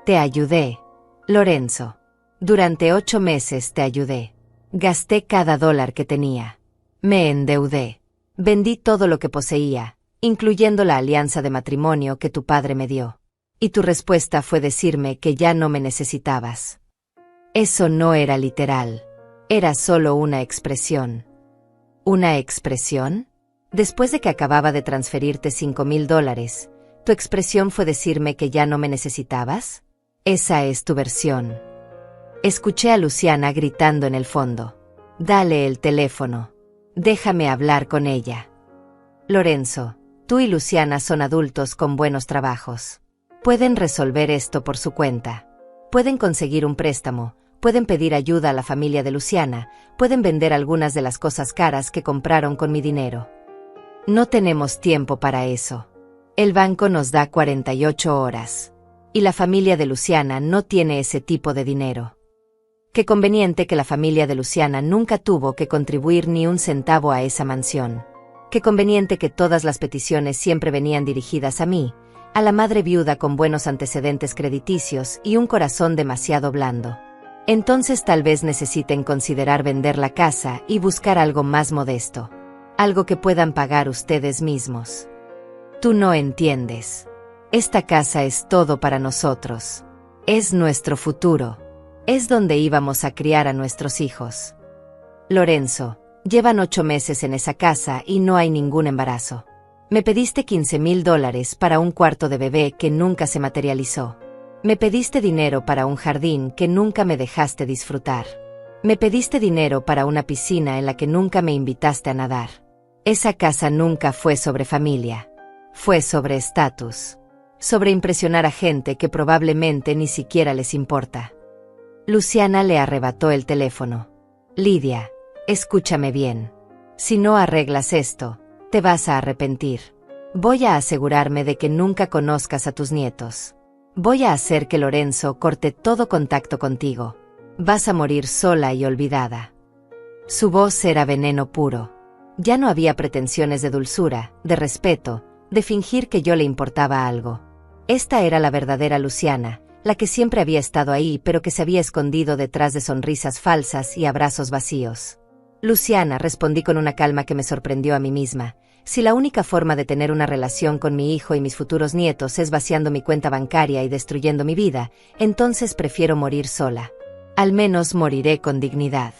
«Te ayudé, Lorenzo. Durante 8 meses te ayudé. Gasté cada dólar que tenía. Me endeudé. Vendí todo lo que poseía, incluyendo la alianza de matrimonio que tu padre me dio. Y tu respuesta fue decirme que ya no me necesitabas». Eso no era literal. Era solo una expresión. ¿Una expresión? Después de que acababa de transferirte $5,000, ¿tu expresión fue decirme que ya no me necesitabas? Esa es tu versión. Escuché a Luciana gritando en el fondo. «Dale el teléfono. Déjame hablar con ella». «Lorenzo, tú y Luciana son adultos con buenos trabajos. Pueden resolver esto por su cuenta. Pueden conseguir un préstamo, pueden pedir ayuda a la familia de Luciana, pueden vender algunas de las cosas caras que compraron con mi dinero. No tenemos tiempo para eso. El banco nos da 48 horas. Y la familia de Luciana no tiene ese tipo de dinero. Qué conveniente que la familia de Luciana nunca tuvo que contribuir ni un centavo a esa mansión. Qué conveniente que todas las peticiones siempre venían dirigidas a mí, a la madre viuda con buenos antecedentes crediticios y un corazón demasiado blando. Entonces tal vez necesiten considerar vender la casa y buscar algo más modesto. Algo que puedan pagar ustedes mismos. Tú no entiendes. Esta casa es todo para nosotros. Es nuestro futuro. Es donde íbamos a criar a nuestros hijos. Lorenzo, llevan 8 meses en esa casa y no hay ningún embarazo. Me pediste $15,000 para un cuarto de bebé que nunca se materializó. Me pediste dinero para un jardín que nunca me dejaste disfrutar. Me pediste dinero para una piscina en la que nunca me invitaste a nadar. Esa casa nunca fue sobre familia. Fue sobre estatus. Sobre impresionar a gente que probablemente ni siquiera les importa. Luciana le arrebató el teléfono. «Lidia, escúchame bien. Si no arreglas esto, te vas a arrepentir. Voy a asegurarme de que nunca conozcas a tus nietos. Voy a hacer que Lorenzo corte todo contacto contigo. Vas a morir sola y olvidada». Su voz era veneno puro. Ya no había pretensiones de dulzura, de respeto, de fingir que yo le importaba algo. Esta era la verdadera Luciana, la que siempre había estado ahí pero que se había escondido detrás de sonrisas falsas y abrazos vacíos. Luciana, respondí con una calma que me sorprendió a mí misma. Si la única forma de tener una relación con mi hijo y mis futuros nietos es vaciando mi cuenta bancaria y destruyendo mi vida, entonces prefiero morir sola. Al menos moriré con dignidad.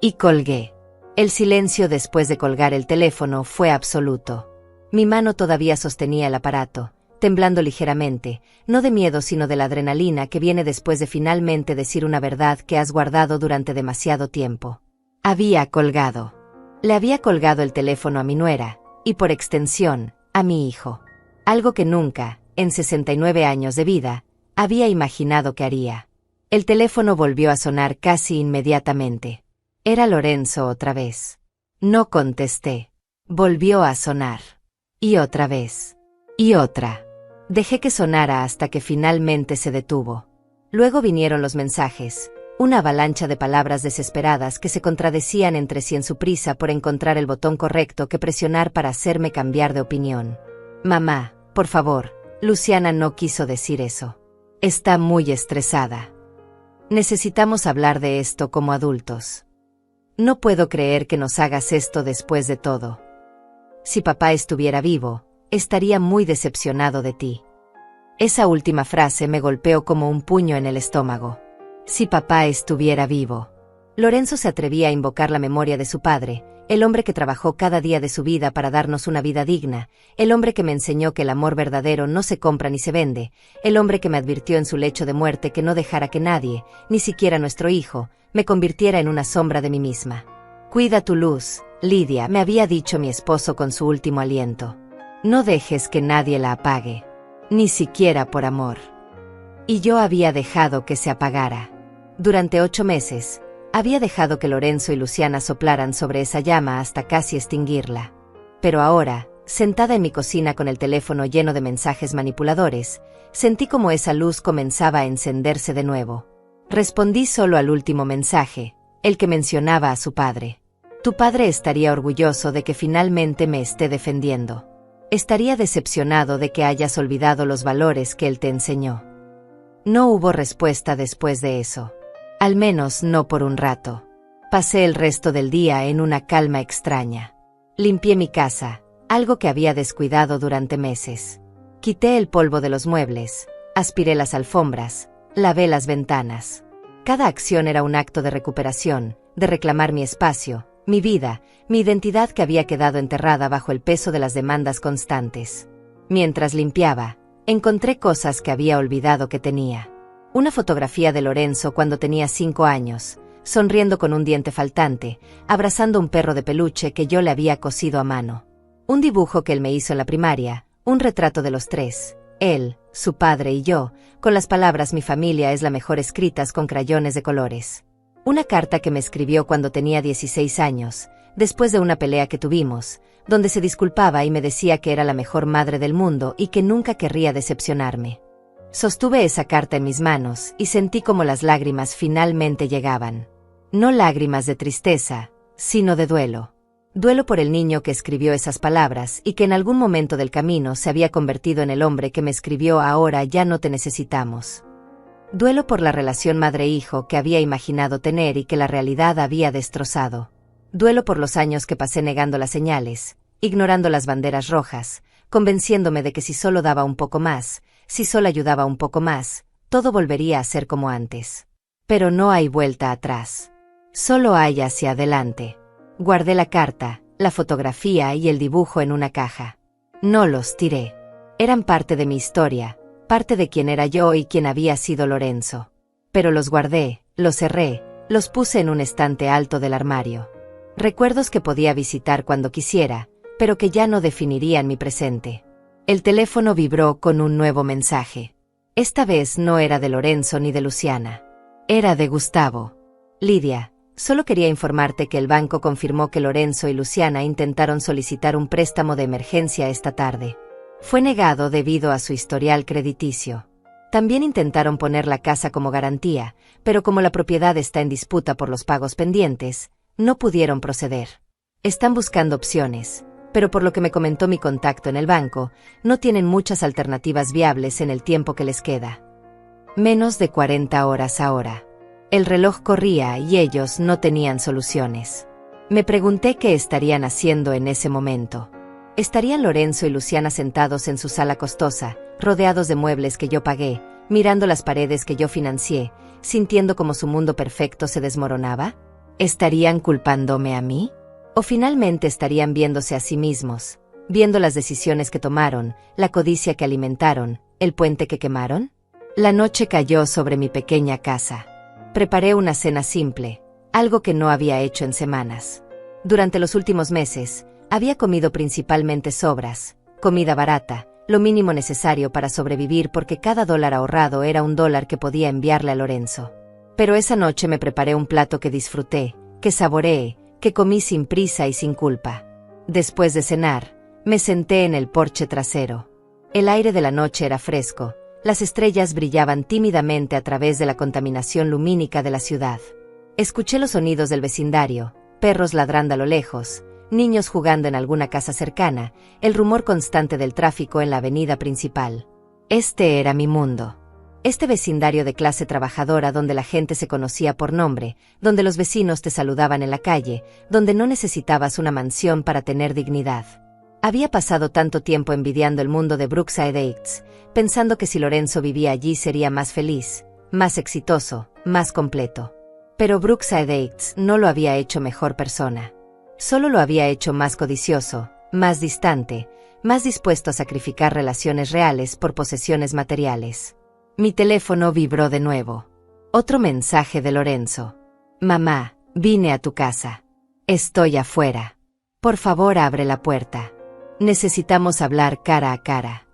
Y colgué. El silencio después de colgar el teléfono fue absoluto. Mi mano todavía sostenía el aparato, temblando ligeramente, no de miedo sino de la adrenalina que viene después de finalmente decir una verdad que has guardado durante demasiado tiempo. Había colgado. Le había colgado el teléfono a mi nuera, y por extensión, a mi hijo. Algo que nunca, en 69 años de vida, había imaginado que haría. El teléfono volvió a sonar casi inmediatamente. Era Lorenzo otra vez. No contesté. Volvió a sonar. Y otra vez. Y otra. Dejé que sonara hasta que finalmente se detuvo. Luego vinieron los mensajes, una avalancha de palabras desesperadas que se contradecían entre sí en su prisa por encontrar el botón correcto que presionar para hacerme cambiar de opinión. Mamá, por favor, Luciana no quiso decir eso. Está muy estresada. Necesitamos hablar de esto como adultos. No puedo creer que nos hagas esto después de todo. Si papá estuviera vivo, estaría muy decepcionado de ti. Esa última frase me golpeó como un puño en el estómago. Si papá estuviera vivo. Lorenzo se atrevía a invocar la memoria de su padre, el hombre que trabajó cada día de su vida para darnos una vida digna, el hombre que me enseñó que el amor verdadero no se compra ni se vende, el hombre que me advirtió en su lecho de muerte que no dejara que nadie, ni siquiera nuestro hijo, me convirtiera en una sombra de mí misma. Cuida tu luz, Lidia, me había dicho mi esposo con su último aliento. No dejes que nadie la apague. Ni siquiera por amor. Y yo había dejado que se apagara. Durante 8 meses, había dejado que Lorenzo y Luciana soplaran sobre esa llama hasta casi extinguirla. Pero ahora, sentada en mi cocina con el teléfono lleno de mensajes manipuladores, sentí como esa luz comenzaba a encenderse de nuevo. Respondí solo al último mensaje, el que mencionaba a su padre. Tu padre estaría orgulloso de que finalmente me esté defendiendo. Estaría decepcionado de que hayas olvidado los valores que él te enseñó. No hubo respuesta después de eso. Al menos no por un rato. Pasé el resto del día en una calma extraña. Limpié mi casa, algo que había descuidado durante meses. Quité el polvo de los muebles, aspiré las alfombras, lavé las ventanas. Cada acción era un acto de recuperación, de reclamar mi espacio, mi vida, mi identidad que había quedado enterrada bajo el peso de las demandas constantes. Mientras limpiaba, encontré cosas que había olvidado que tenía. Una fotografía de Lorenzo cuando tenía 5 años, sonriendo con un diente faltante, abrazando un perro de peluche que yo le había cosido a mano. Un dibujo que él me hizo en la primaria, un retrato de los 3, él, su padre y yo, con las palabras "mi familia es la mejor" escritas con crayones de colores. Una carta que me escribió cuando tenía 16 años, después de una pelea que tuvimos, donde se disculpaba y me decía que era la mejor madre del mundo y que nunca querría decepcionarme. Sostuve esa carta en mis manos y sentí como las lágrimas finalmente llegaban. No lágrimas de tristeza, sino de duelo. Duelo por el niño que escribió esas palabras y que en algún momento del camino se había convertido en el hombre que me escribió "ahora ya no te necesitamos". Duelo por la relación madre-hijo que había imaginado tener y que la realidad había destrozado. Duelo por los años que pasé negando las señales, ignorando las banderas rojas, convenciéndome de que si solo daba un poco más, si solo ayudaba un poco más, todo volvería a ser como antes. Pero no hay vuelta atrás. Solo hay hacia adelante. Guardé la carta, la fotografía y el dibujo en una caja. No los tiré. Eran parte de mi historia, parte de quién era yo y quién había sido Lorenzo. Pero los guardé, los cerré, los puse en un estante alto del armario. Recuerdos que podía visitar cuando quisiera, pero que ya no definirían mi presente. El teléfono vibró con un nuevo mensaje. Esta vez no era de Lorenzo ni de Luciana. Era de Gustavo. Lidia, solo quería informarte que el banco confirmó que Lorenzo y Luciana intentaron solicitar un préstamo de emergencia esta tarde. Fue negado debido a su historial crediticio. También intentaron poner la casa como garantía, pero como la propiedad está en disputa por los pagos pendientes, no pudieron proceder. Están buscando opciones, pero por lo que me comentó mi contacto en el banco, no tienen muchas alternativas viables en el tiempo que les queda. Menos de 40 horas ahora. El reloj corría y ellos no tenían soluciones. Me pregunté qué estarían haciendo en ese momento. ¿Estarían Lorenzo y Luciana sentados en su sala costosa, rodeados de muebles que yo pagué, mirando las paredes que yo financié, sintiendo como su mundo perfecto se desmoronaba? ¿Estarían culpándome a mí? ¿O finalmente estarían viéndose a sí mismos, viendo las decisiones que tomaron, la codicia que alimentaron, el puente que quemaron? La noche cayó sobre mi pequeña casa. Preparé una cena simple, algo que no había hecho en semanas. Durante los últimos meses, había comido principalmente sobras, comida barata, lo mínimo necesario para sobrevivir porque cada dólar ahorrado era un dólar que podía enviarle a Lorenzo. Pero esa noche me preparé un plato que disfruté, que saboreé, que comí sin prisa y sin culpa. Después de cenar, me senté en el porche trasero. El aire de la noche era fresco, las estrellas brillaban tímidamente a través de la contaminación lumínica de la ciudad. Escuché los sonidos del vecindario, perros ladrando a lo lejos, niños jugando en alguna casa cercana, el rumor constante del tráfico en la avenida principal. Este era mi mundo. Este vecindario de clase trabajadora donde la gente se conocía por nombre, donde los vecinos te saludaban en la calle, donde no necesitabas una mansión para tener dignidad. Había pasado tanto tiempo envidiando el mundo de Brookside Heights, pensando que si Lorenzo vivía allí sería más feliz, más exitoso, más completo. Pero Brookside Heights no lo había hecho mejor persona. Solo lo había hecho más codicioso, más distante, más dispuesto a sacrificar relaciones reales por posesiones materiales. Mi teléfono vibró de nuevo. Otro mensaje de Lorenzo. Mamá, vine a tu casa. Estoy afuera. Por favor, abre la puerta. Necesitamos hablar cara a cara.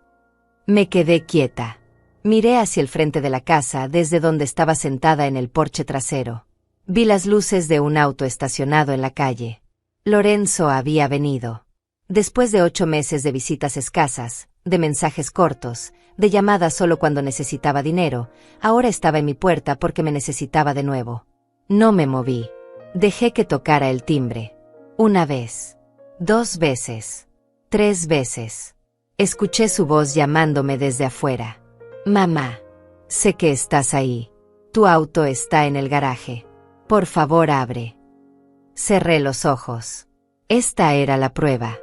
Me quedé quieta. Miré hacia el frente de la casa desde donde estaba sentada en el porche trasero. Vi las luces de un auto estacionado en la calle. Lorenzo había venido. Después de 8 meses de visitas escasas, de mensajes cortos, de llamadas solo cuando necesitaba dinero, ahora estaba en mi puerta porque me necesitaba de nuevo. No me moví. Dejé que tocara el timbre. 1 vez. 2 veces. 3 veces. Escuché su voz llamándome desde afuera. Mamá. Sé que estás ahí. Tu auto está en el garaje. Por favor, abre. Cerré los ojos. Esta era la prueba.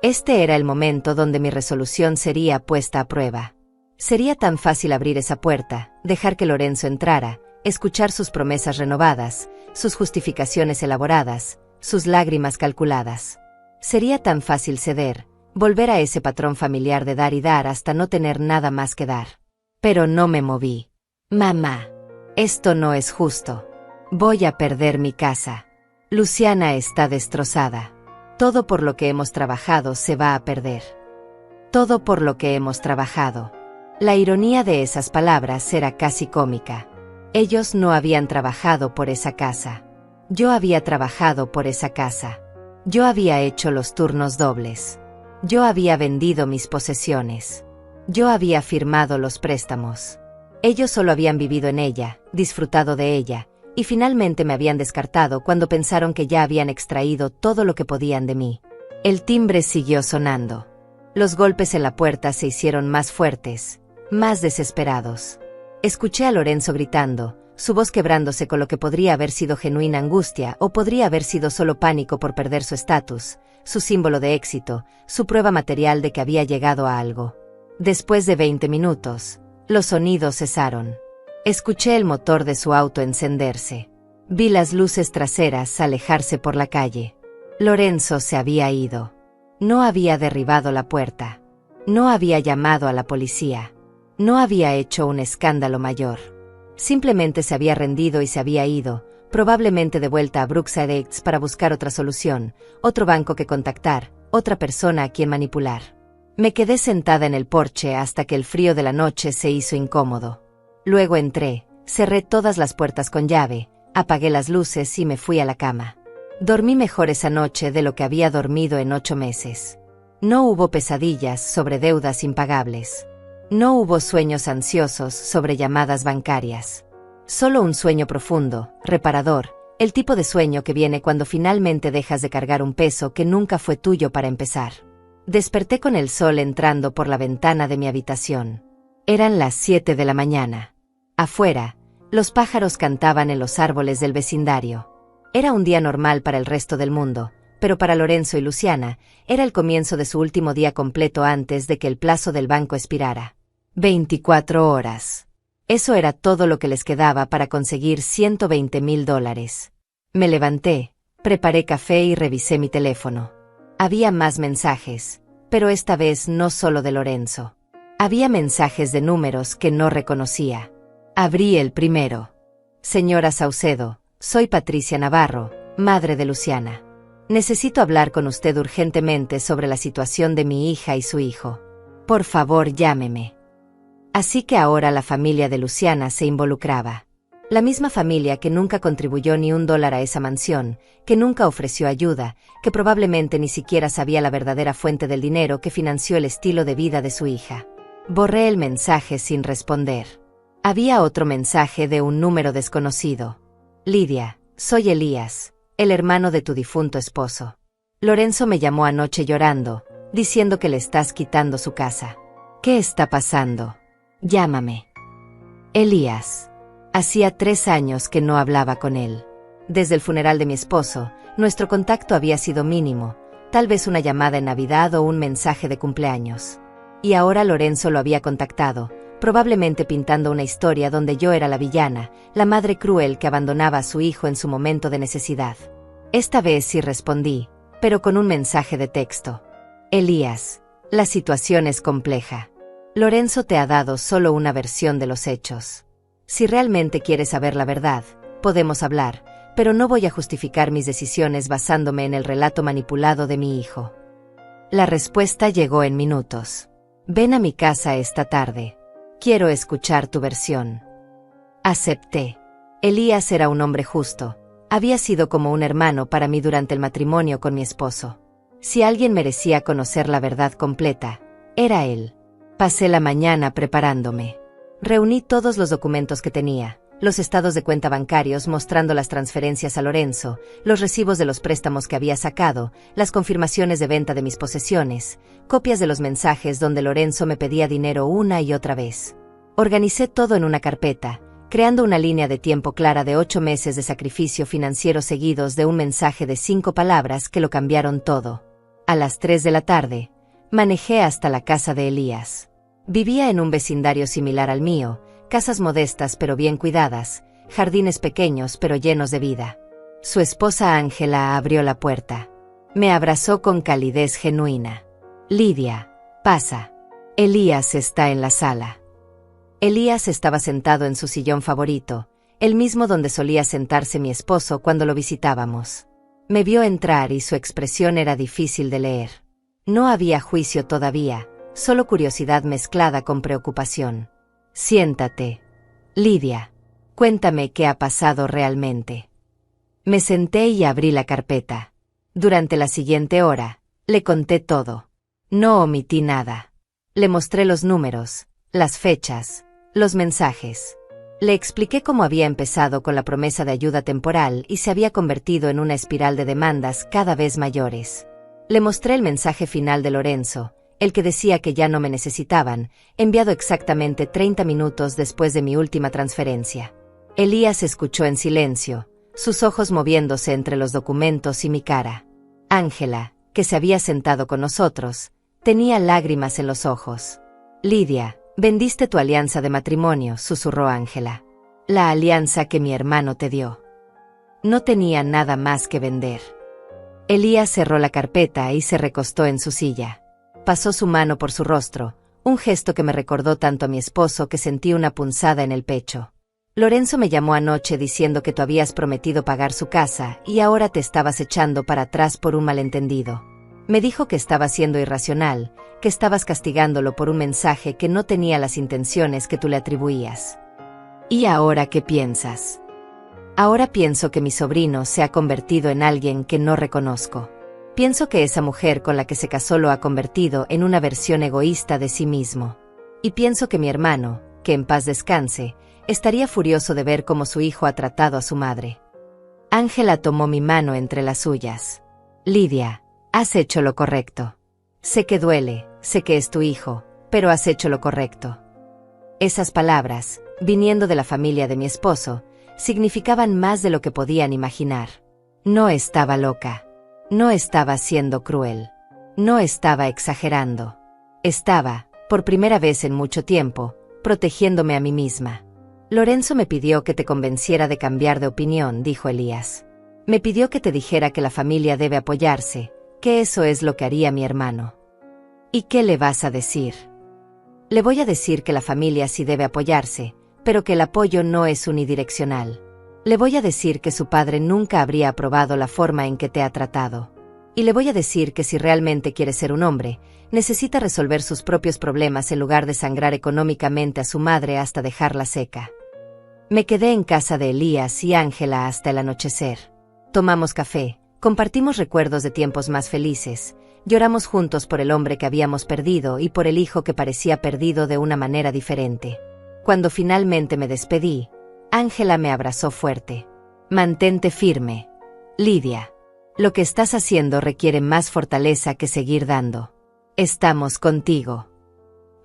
Este era el momento donde mi resolución sería puesta a prueba. Sería tan fácil abrir esa puerta, dejar que Lorenzo entrara, escuchar sus promesas renovadas, sus justificaciones elaboradas, sus lágrimas calculadas. Sería tan fácil ceder, volver a ese patrón familiar de dar y dar hasta no tener nada más que dar. Pero no me moví. Mamá, esto no es justo. Voy a perder mi casa. Luciana está destrozada. Todo por lo que hemos trabajado se va a perder. Todo por lo que hemos trabajado. La ironía de esas palabras era casi cómica. Ellos no habían trabajado por esa casa. Yo había trabajado por esa casa. Yo había hecho los turnos dobles. Yo había vendido mis posesiones. Yo había firmado los préstamos. Ellos solo habían vivido en ella, disfrutado de ella, y finalmente me habían descartado cuando pensaron que ya habían extraído todo lo que podían de mí. El timbre siguió sonando. Los golpes en la puerta se hicieron más fuertes, más desesperados. Escuché a Lorenzo gritando, su voz quebrándose con lo que podría haber sido genuina angustia o podría haber sido solo pánico por perder su estatus, su símbolo de éxito, su prueba material de que había llegado a algo. Después de 20 minutos, los sonidos cesaron. Escuché el motor de su auto encenderse. Vi las luces traseras alejarse por la calle. Lorenzo se había ido. No había derribado la puerta. No había llamado a la policía. No había hecho un escándalo mayor. Simplemente se había rendido y se había ido, probablemente de vuelta a Brookside Heights para buscar otra solución, otro banco que contactar, otra persona a quien manipular. Me quedé sentada en el porche hasta que el frío de la noche se hizo incómodo. Luego entré, cerré todas las puertas con llave, apagué las luces y me fui a la cama. Dormí mejor esa noche de lo que había dormido en 8 meses. No hubo pesadillas sobre deudas impagables. No hubo sueños ansiosos sobre llamadas bancarias. Solo un sueño profundo, reparador, el tipo de sueño que viene cuando finalmente dejas de cargar un peso que nunca fue tuyo para empezar. Desperté con el sol entrando por la ventana de mi habitación. Eran las 7 de la mañana. Afuera, los pájaros cantaban en los árboles del vecindario. Era un día normal para el resto del mundo, pero para Lorenzo y Luciana, era el comienzo de su último día completo antes de que el plazo del banco expirara. 24 horas. Eso era todo lo que les quedaba para conseguir $120,000. Me levanté, preparé café y revisé mi teléfono. Había más mensajes, pero esta vez no solo de Lorenzo. Había mensajes de números que no reconocía. Abrí el primero. Señora Saucedo, soy Patricia Navarro, madre de Luciana. Necesito hablar con usted urgentemente sobre la situación de mi hija y su hijo. Por favor, llámeme. Así que ahora la familia de Luciana se involucraba. La misma familia que nunca contribuyó ni $1 a esa mansión, que nunca ofreció ayuda, que probablemente ni siquiera sabía la verdadera fuente del dinero que financió el estilo de vida de su hija. Borré el mensaje sin responder. Había otro mensaje de un número desconocido. Lidia, soy Elías, el hermano de tu difunto esposo. Lorenzo me llamó anoche llorando, diciendo que le estás quitando su casa. ¿Qué está pasando? Llámame. Elías. Hacía 3 años que no hablaba con él. Desde el funeral de mi esposo, nuestro contacto había sido mínimo, tal vez una llamada en Navidad o un mensaje de cumpleaños. Y ahora Lorenzo lo había contactado, probablemente pintando una historia donde yo era la villana, la madre cruel que abandonaba a su hijo en su momento de necesidad. Esta vez sí respondí, pero con un mensaje de texto. Elías, la situación es compleja. Lorenzo te ha dado solo una versión de los hechos. Si realmente quieres saber la verdad, podemos hablar, pero no voy a justificar mis decisiones basándome en el relato manipulado de mi hijo. La respuesta llegó en minutos. Ven a mi casa esta tarde. Quiero escuchar tu versión. Acepté. Elías era un hombre justo. Había sido como un hermano para mí durante el matrimonio con mi esposo. Si alguien merecía conocer la verdad completa, era él. Pasé la mañana preparándome. Reuní todos los documentos que tenía, los estados de cuenta bancarios mostrando las transferencias a Lorenzo, los recibos de los préstamos que había sacado, las confirmaciones de venta de mis posesiones, copias de los mensajes donde Lorenzo me pedía dinero una y otra vez. Organicé todo en una carpeta, creando una línea de tiempo clara de 8 meses de sacrificio financiero seguidos de un mensaje de 5 palabras que lo cambiaron todo. A las 3 de la tarde, manejé hasta la casa de Elías. Vivía en un vecindario similar al mío, casas modestas pero bien cuidadas, jardines pequeños pero llenos de vida. Su esposa Ángela abrió la puerta. Me abrazó con calidez genuina. Lidia, pasa. Elías está en la sala. Elías estaba sentado en su sillón favorito, el mismo donde solía sentarse mi esposo cuando lo visitábamos. Me vio entrar y su expresión era difícil de leer. No había juicio todavía, solo curiosidad mezclada con preocupación. Siéntate. Lidia, cuéntame qué ha pasado realmente. Me senté y abrí la carpeta. Durante la siguiente hora, le conté todo. No omití nada. Le mostré los números, las fechas, los mensajes. Le expliqué cómo había empezado con la promesa de ayuda temporal y se había convertido en una espiral de demandas cada vez mayores. Le mostré el mensaje final de Lorenzo, el que decía que ya no me necesitaban, enviado exactamente 30 minutos después de mi última transferencia. Elías escuchó en silencio, sus ojos moviéndose entre los documentos y mi cara. Ángela, que se había sentado con nosotros, tenía lágrimas en los ojos. Lidia, vendiste tu alianza de matrimonio, susurró Ángela. La alianza que mi hermano te dio. No tenía nada más que vender. Elías cerró la carpeta y se recostó en su silla. Pasó su mano por su rostro, un gesto que me recordó tanto a mi esposo que sentí una punzada en el pecho. Lorenzo me llamó anoche diciendo que tú habías prometido pagar su casa y ahora te estabas echando para atrás por un malentendido. Me dijo que estaba siendo irracional, que estabas castigándolo por un mensaje que no tenía las intenciones que tú le atribuías. ¿Y ahora qué piensas? Ahora pienso que mi sobrino se ha convertido en alguien que no reconozco. Pienso que esa mujer con la que se casó lo ha convertido en una versión egoísta de sí mismo. Y pienso que mi hermano, que en paz descanse, estaría furioso de ver cómo su hijo ha tratado a su madre. Ángela tomó mi mano entre las suyas. Lidia, has hecho lo correcto. Sé que duele, sé que es tu hijo, pero has hecho lo correcto. Esas palabras, viniendo de la familia de mi esposo, significaban más de lo que podían imaginar. No estaba loca. No estaba siendo cruel. No estaba exagerando. Estaba, por primera vez en mucho tiempo, protegiéndome a mí misma. Lorenzo me pidió que te convenciera de cambiar de opinión, dijo Elías. Me pidió que te dijera que la familia debe apoyarse, que eso es lo que haría mi hermano. ¿Y qué le vas a decir? Le voy a decir que la familia sí debe apoyarse, pero que el apoyo no es unidireccional. Le voy a decir que su padre nunca habría aprobado la forma en que te ha tratado. Y le voy a decir que si realmente quiere ser un hombre, necesita resolver sus propios problemas en lugar de sangrar económicamente a su madre hasta dejarla seca. Me quedé en casa de Elías y Ángela hasta el anochecer. Tomamos café, compartimos recuerdos de tiempos más felices, lloramos juntos por el hombre que habíamos perdido y por el hijo que parecía perdido de una manera diferente. Cuando finalmente me despedí, Ángela me abrazó fuerte. Mantente firme, Lidia. Lo que estás haciendo requiere más fortaleza que seguir dando. Estamos contigo.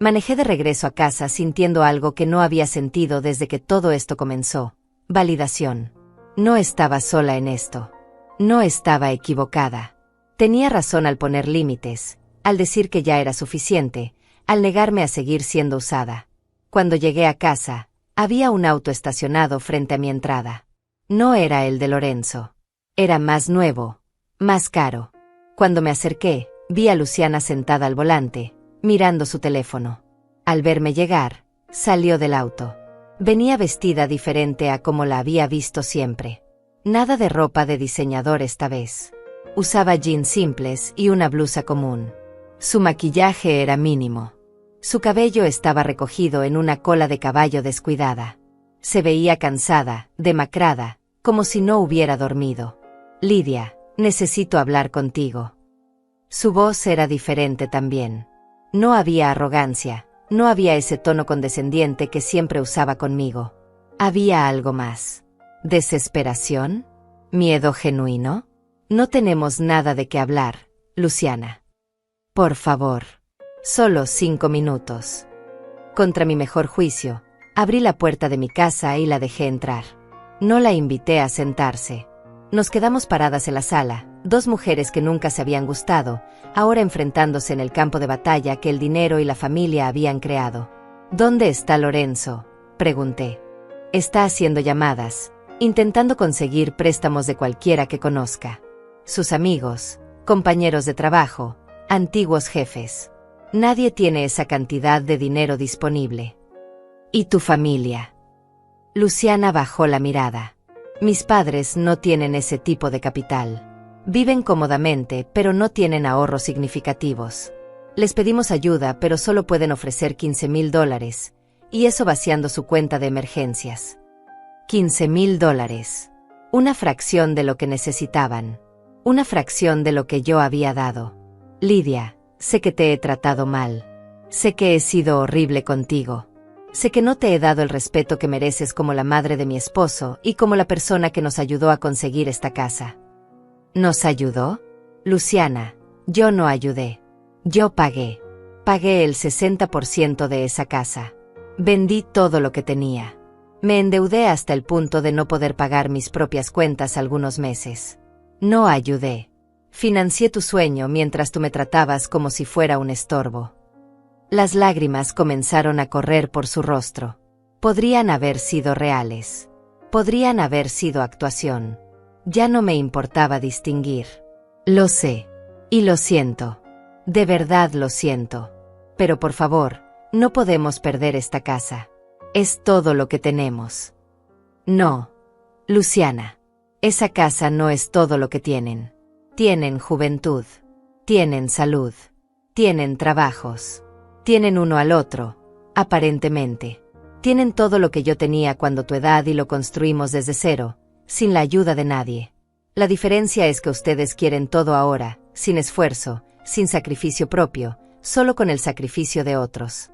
Manejé de regreso a casa sintiendo algo que no había sentido desde que todo esto comenzó. Validación. No estaba sola en esto. No estaba equivocada. Tenía razón al poner límites, al decir que ya era suficiente, al negarme a seguir siendo usada. Cuando llegué a casa, había un auto estacionado frente a mi entrada. No era el de Lorenzo. Era más nuevo, más caro. Cuando me acerqué, vi a Luciana sentada al volante, mirando su teléfono. Al verme llegar, salió del auto. Venía vestida diferente a como la había visto siempre. Nada de ropa de diseñador esta vez. Usaba jeans simples y una blusa común. Su maquillaje era mínimo. Su cabello estaba recogido en una cola de caballo descuidada. Se veía cansada, demacrada, como si no hubiera dormido. Lidia, necesito hablar contigo. Su voz era diferente también. No había arrogancia, no había ese tono condescendiente que siempre usaba conmigo. Había algo más. ¿Desesperación? ¿Miedo genuino? No tenemos nada de qué hablar, Luciana. Por favor. Solo 5 minutos. Contra mi mejor juicio, abrí la puerta de mi casa y la dejé entrar. No la invité a sentarse. Nos quedamos paradas en la sala, dos mujeres que nunca se habían gustado, ahora enfrentándose en el campo de batalla que el dinero y la familia habían creado. ¿Dónde está Lorenzo?, pregunté. Está haciendo llamadas, intentando conseguir préstamos de cualquiera que conozca. Sus amigos, compañeros de trabajo, antiguos jefes. Nadie tiene esa cantidad de dinero disponible. ¿Y tu familia? Luciana bajó la mirada. Mis padres no tienen ese tipo de capital. Viven cómodamente, pero no tienen ahorros significativos. Les pedimos ayuda, pero solo pueden ofrecer $15,000, y eso vaciando su cuenta de emergencias. $15,000. Una fracción de lo que necesitaban. Una fracción de lo que yo había dado. Lidia, sé que te he tratado mal. Sé que he sido horrible contigo. Sé que no te he dado el respeto que mereces como la madre de mi esposo y como la persona que nos ayudó a conseguir esta casa. ¿Nos ayudó? Luciana, yo no ayudé. Yo pagué. Pagué el 60% de esa casa. Vendí todo lo que tenía. Me endeudé hasta el punto de no poder pagar mis propias cuentas algunos meses. No ayudé. Financié tu sueño mientras tú me tratabas como si fuera un estorbo. Las lágrimas comenzaron a correr por su rostro. Podrían haber sido reales. Podrían haber sido actuación. Ya no me importaba distinguir. Lo sé. Y lo siento. De verdad lo siento. Pero por favor, no podemos perder esta casa. Es todo lo que tenemos. No. Luciana. Esa casa no es todo lo que tienen. Tienen juventud. Tienen salud. Tienen trabajos. Tienen uno al otro, aparentemente. Tienen todo lo que yo tenía cuando tu edad y lo construimos desde cero, sin la ayuda de nadie. La diferencia es que ustedes quieren todo ahora, sin esfuerzo, sin sacrificio propio, solo con el sacrificio de otros.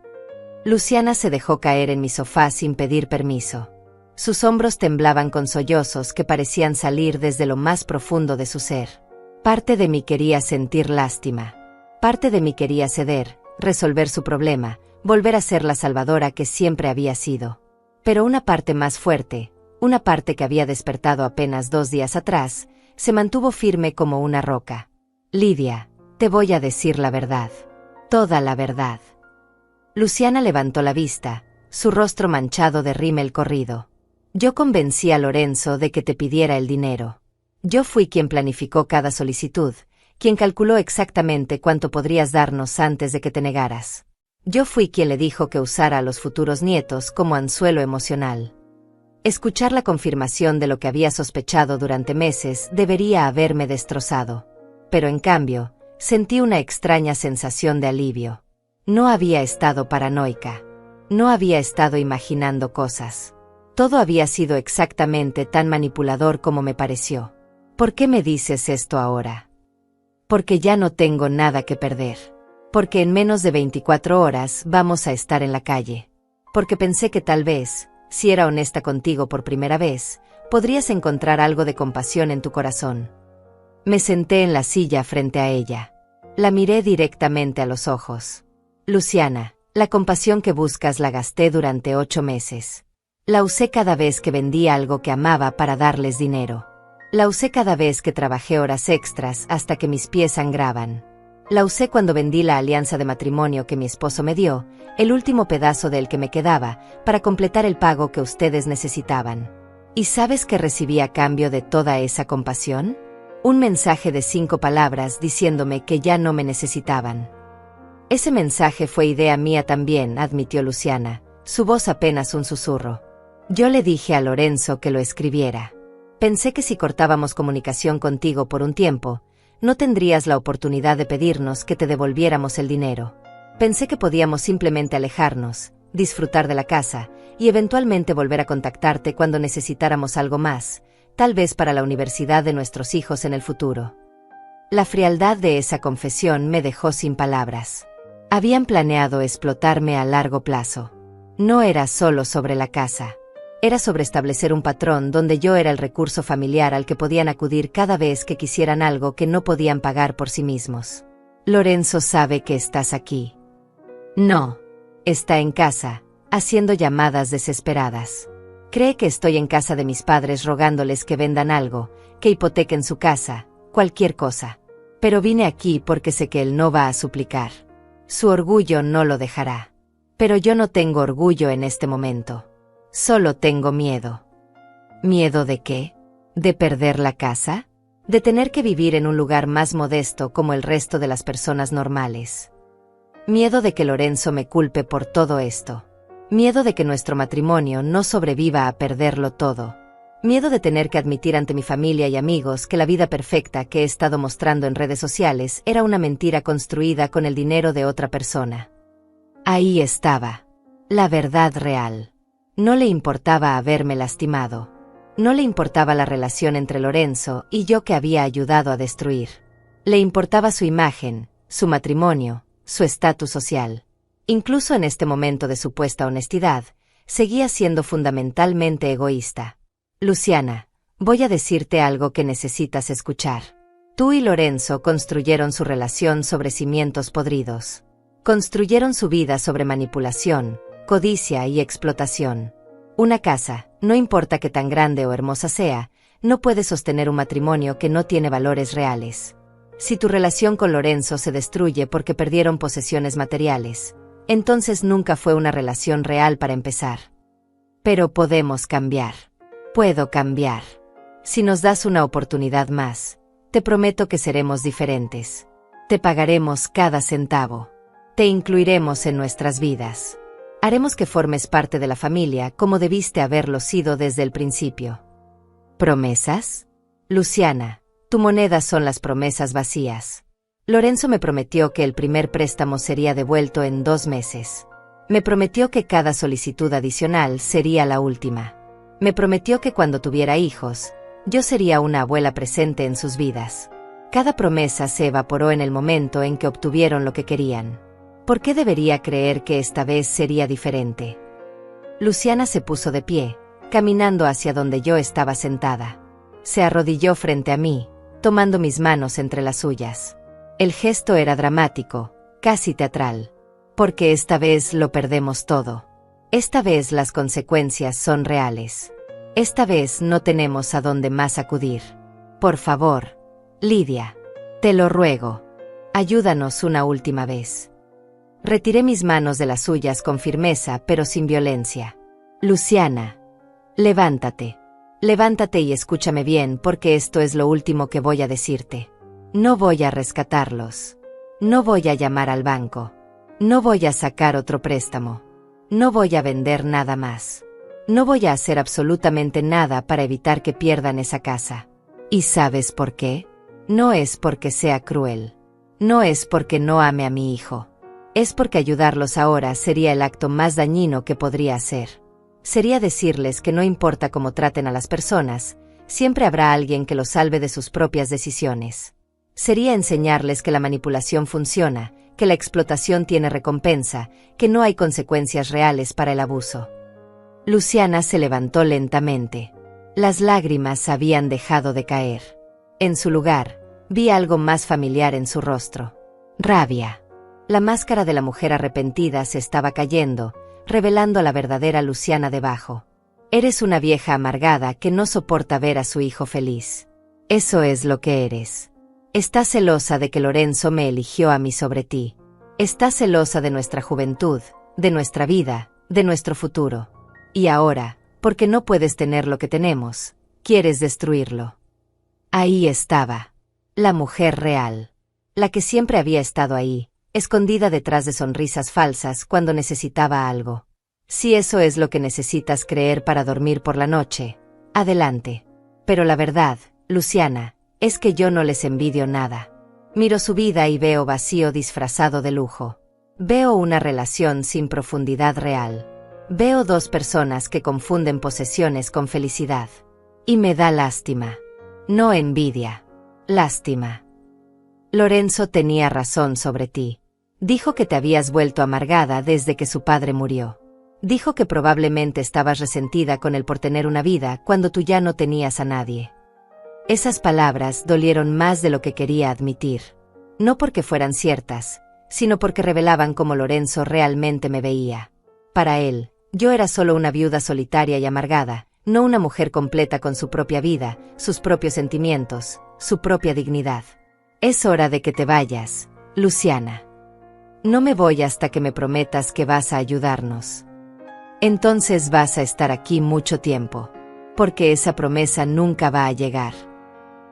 Luciana se dejó caer en mi sofá sin pedir permiso. Sus hombros temblaban con sollozos que parecían salir desde lo más profundo de su ser. Parte de mí quería sentir lástima. Parte de mí quería ceder, resolver su problema, volver a ser la salvadora que siempre había sido. Pero una parte más fuerte, una parte que había despertado apenas 2 días atrás, se mantuvo firme como una roca. Lidia, te voy a decir la verdad. Toda la verdad. Luciana levantó la vista, su rostro manchado de rímel corrido. Yo convencí a Lorenzo de que te pidiera el dinero. Yo fui quien planificó cada solicitud, quien calculó exactamente cuánto podrías darnos antes de que te negaras. Yo fui quien le dijo que usara a los futuros nietos como anzuelo emocional. Escuchar la confirmación de lo que había sospechado durante meses debería haberme destrozado. Pero en cambio, sentí una extraña sensación de alivio. No había estado paranoica. No había estado imaginando cosas. Todo había sido exactamente tan manipulador como me pareció. ¿Por qué me dices esto ahora? Porque ya no tengo nada que perder. Porque en menos de 24 horas vamos a estar en la calle. Porque pensé que tal vez, si era honesta contigo por primera vez, podrías encontrar algo de compasión en tu corazón. Me senté en la silla frente a ella. La miré directamente a los ojos. Luciana, la compasión que buscas la gasté durante 8 meses. La usé cada vez que vendía algo que amaba para darles dinero. La usé cada vez que trabajé horas extras hasta que mis pies sangraban. La usé cuando vendí la alianza de matrimonio que mi esposo me dio, el último pedazo del que me quedaba, para completar el pago que ustedes necesitaban. ¿Y sabes qué recibí a cambio de toda esa compasión? Un mensaje de 5 palabras diciéndome que ya no me necesitaban. Ese mensaje fue idea mía también, admitió Luciana, su voz apenas un susurro. Yo le dije a Lorenzo que lo escribiera. Pensé que si cortábamos comunicación contigo por un tiempo, no tendrías la oportunidad de pedirnos que te devolviéramos el dinero. Pensé que podíamos simplemente alejarnos, disfrutar de la casa, y eventualmente volver a contactarte cuando necesitáramos algo más, tal vez para la universidad de nuestros hijos en el futuro. La frialdad de esa confesión me dejó sin palabras. Habían planeado explotarme a largo plazo. No era solo sobre la casa. Era sobre establecer un patrón donde yo era el recurso familiar al que podían acudir cada vez que quisieran algo que no podían pagar por sí mismos. Lorenzo sabe que estás aquí. No. Está en casa, haciendo llamadas desesperadas. Cree que estoy en casa de mis padres rogándoles que vendan algo, que hipotequen su casa, cualquier cosa. Pero vine aquí porque sé que él no va a suplicar. Su orgullo no lo dejará. Pero yo no tengo orgullo en este momento. Solo tengo miedo. ¿Miedo de qué? ¿De perder la casa? ¿De tener que vivir en un lugar más modesto como el resto de las personas normales? Miedo de que Lorenzo me culpe por todo esto. Miedo de que nuestro matrimonio no sobreviva a perderlo todo. Miedo de tener que admitir ante mi familia y amigos que la vida perfecta que he estado mostrando en redes sociales era una mentira construida con el dinero de otra persona. Ahí estaba. La verdad real. No le importaba haberme lastimado. No le importaba la relación entre Lorenzo y yo que había ayudado a destruir. Le importaba su imagen, su matrimonio, su estatus social. Incluso en este momento de supuesta honestidad, seguía siendo fundamentalmente egoísta. Luciana, voy a decirte algo que necesitas escuchar. Tú y Lorenzo construyeron su relación sobre cimientos podridos. Construyeron su vida sobre manipulación, codicia y explotación. Una casa, no importa qué tan grande o hermosa sea, no puede sostener un matrimonio que no tiene valores reales. Si tu relación con Lorenzo se destruye porque perdieron posesiones materiales, entonces nunca fue una relación real para empezar. Pero podemos cambiar. Puedo cambiar. Si nos das una oportunidad más, te prometo que seremos diferentes. Te pagaremos cada centavo. Te incluiremos en nuestras vidas. Haremos que formes parte de la familia como debiste haberlo sido desde el principio. ¿Promesas? Luciana, tu moneda son las promesas vacías. Lorenzo me prometió que el primer préstamo sería devuelto en 2 meses. Me prometió que cada solicitud adicional sería la última. Me prometió que cuando tuviera hijos, yo sería una abuela presente en sus vidas. Cada promesa se evaporó en el momento en que obtuvieron lo que querían. ¿Por qué debería creer que esta vez sería diferente? Luciana se puso de pie, caminando hacia donde yo estaba sentada. Se arrodilló frente a mí, tomando mis manos entre las suyas. El gesto era dramático, casi teatral. Porque esta vez lo perdemos todo. Esta vez las consecuencias son reales. Esta vez no tenemos a dónde más acudir. Por favor, Lidia, te lo ruego. Ayúdanos una última vez. Retiré mis manos de las suyas con firmeza, pero sin violencia. Luciana, levántate. Levántate y escúchame bien, porque esto es lo último que voy a decirte. No voy a rescatarlos. No voy a llamar al banco. No voy a sacar otro préstamo. No voy a vender nada más. No voy a hacer absolutamente nada para evitar que pierdan esa casa. ¿Y sabes por qué? No es porque sea cruel. No es porque no ame a mi hijo. Es porque ayudarlos ahora sería el acto más dañino que podría hacer. Sería decirles que no importa cómo traten a las personas, siempre habrá alguien que los salve de sus propias decisiones. Sería enseñarles que la manipulación funciona, que la explotación tiene recompensa, que no hay consecuencias reales para el abuso. Luciana se levantó lentamente. Las lágrimas habían dejado de caer. En su lugar, vi algo más familiar en su rostro. Rabia. La máscara de la mujer arrepentida se estaba cayendo, revelando a la verdadera Luciana debajo. Eres una vieja amargada que no soporta ver a su hijo feliz. Eso es lo que eres. Estás celosa de que Lorenzo me eligió a mí sobre ti. Estás celosa de nuestra juventud, de nuestra vida, de nuestro futuro. Y ahora, porque no puedes tener lo que tenemos, quieres destruirlo. Ahí estaba. La mujer real. La que siempre había estado ahí, escondida detrás de sonrisas falsas cuando necesitaba algo. Si eso es lo que necesitas creer para dormir por la noche, adelante. Pero la verdad, Luciana, es que yo no les envidio nada. Miro su vida y veo vacío disfrazado de lujo. Veo una relación sin profundidad real. Veo dos personas que confunden posesiones con felicidad. Y me da lástima. No envidia. Lástima. Lorenzo tenía razón sobre ti. Dijo que te habías vuelto amargada desde que su padre murió. Dijo que probablemente estabas resentida con él por tener una vida cuando tú ya no tenías a nadie. Esas palabras dolieron más de lo que quería admitir. No porque fueran ciertas, sino porque revelaban cómo Lorenzo realmente me veía. Para él, yo era solo una viuda solitaria y amargada, no una mujer completa con su propia vida, sus propios sentimientos, su propia dignidad. Es hora de que te vayas, Luciana. No me voy hasta que me prometas que vas a ayudarnos. Entonces vas a estar aquí mucho tiempo, porque esa promesa nunca va a llegar.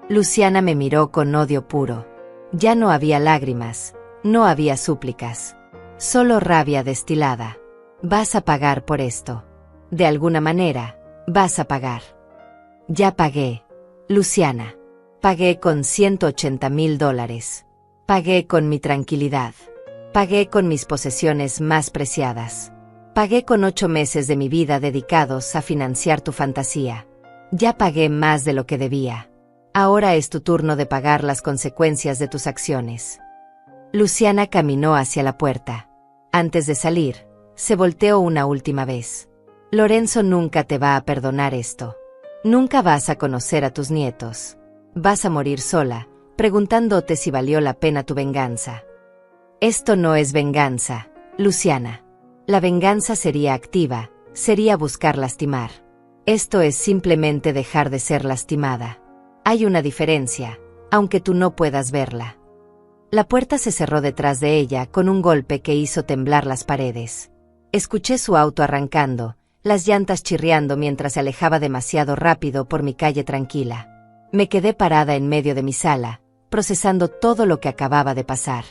Luciana me miró con odio puro. Ya no había lágrimas, no había súplicas, solo rabia destilada. Vas a pagar por esto. De alguna manera, vas a pagar. Ya pagué, Luciana. Pagué con $180,000. Pagué con mi tranquilidad. Pagué con mis posesiones más preciadas. Pagué con 8 meses de mi vida dedicados a financiar tu fantasía. Ya pagué más de lo que debía. Ahora es tu turno de pagar las consecuencias de tus acciones. Luciana caminó hacia la puerta. Antes de salir, se volteó una última vez. Lorenzo nunca te va a perdonar esto. Nunca vas a conocer a tus nietos. Vas a morir sola, preguntándote si valió la pena tu venganza. Esto no es venganza, Luciana. La venganza sería activa, sería buscar lastimar. Esto es simplemente dejar de ser lastimada. Hay una diferencia, aunque tú no puedas verla. La puerta se cerró detrás de ella con un golpe que hizo temblar las paredes. Escuché su auto arrancando, las llantas chirriando mientras se alejaba demasiado rápido por mi calle tranquila. Me quedé parada en medio de mi sala, procesando todo lo que acababa de pasar.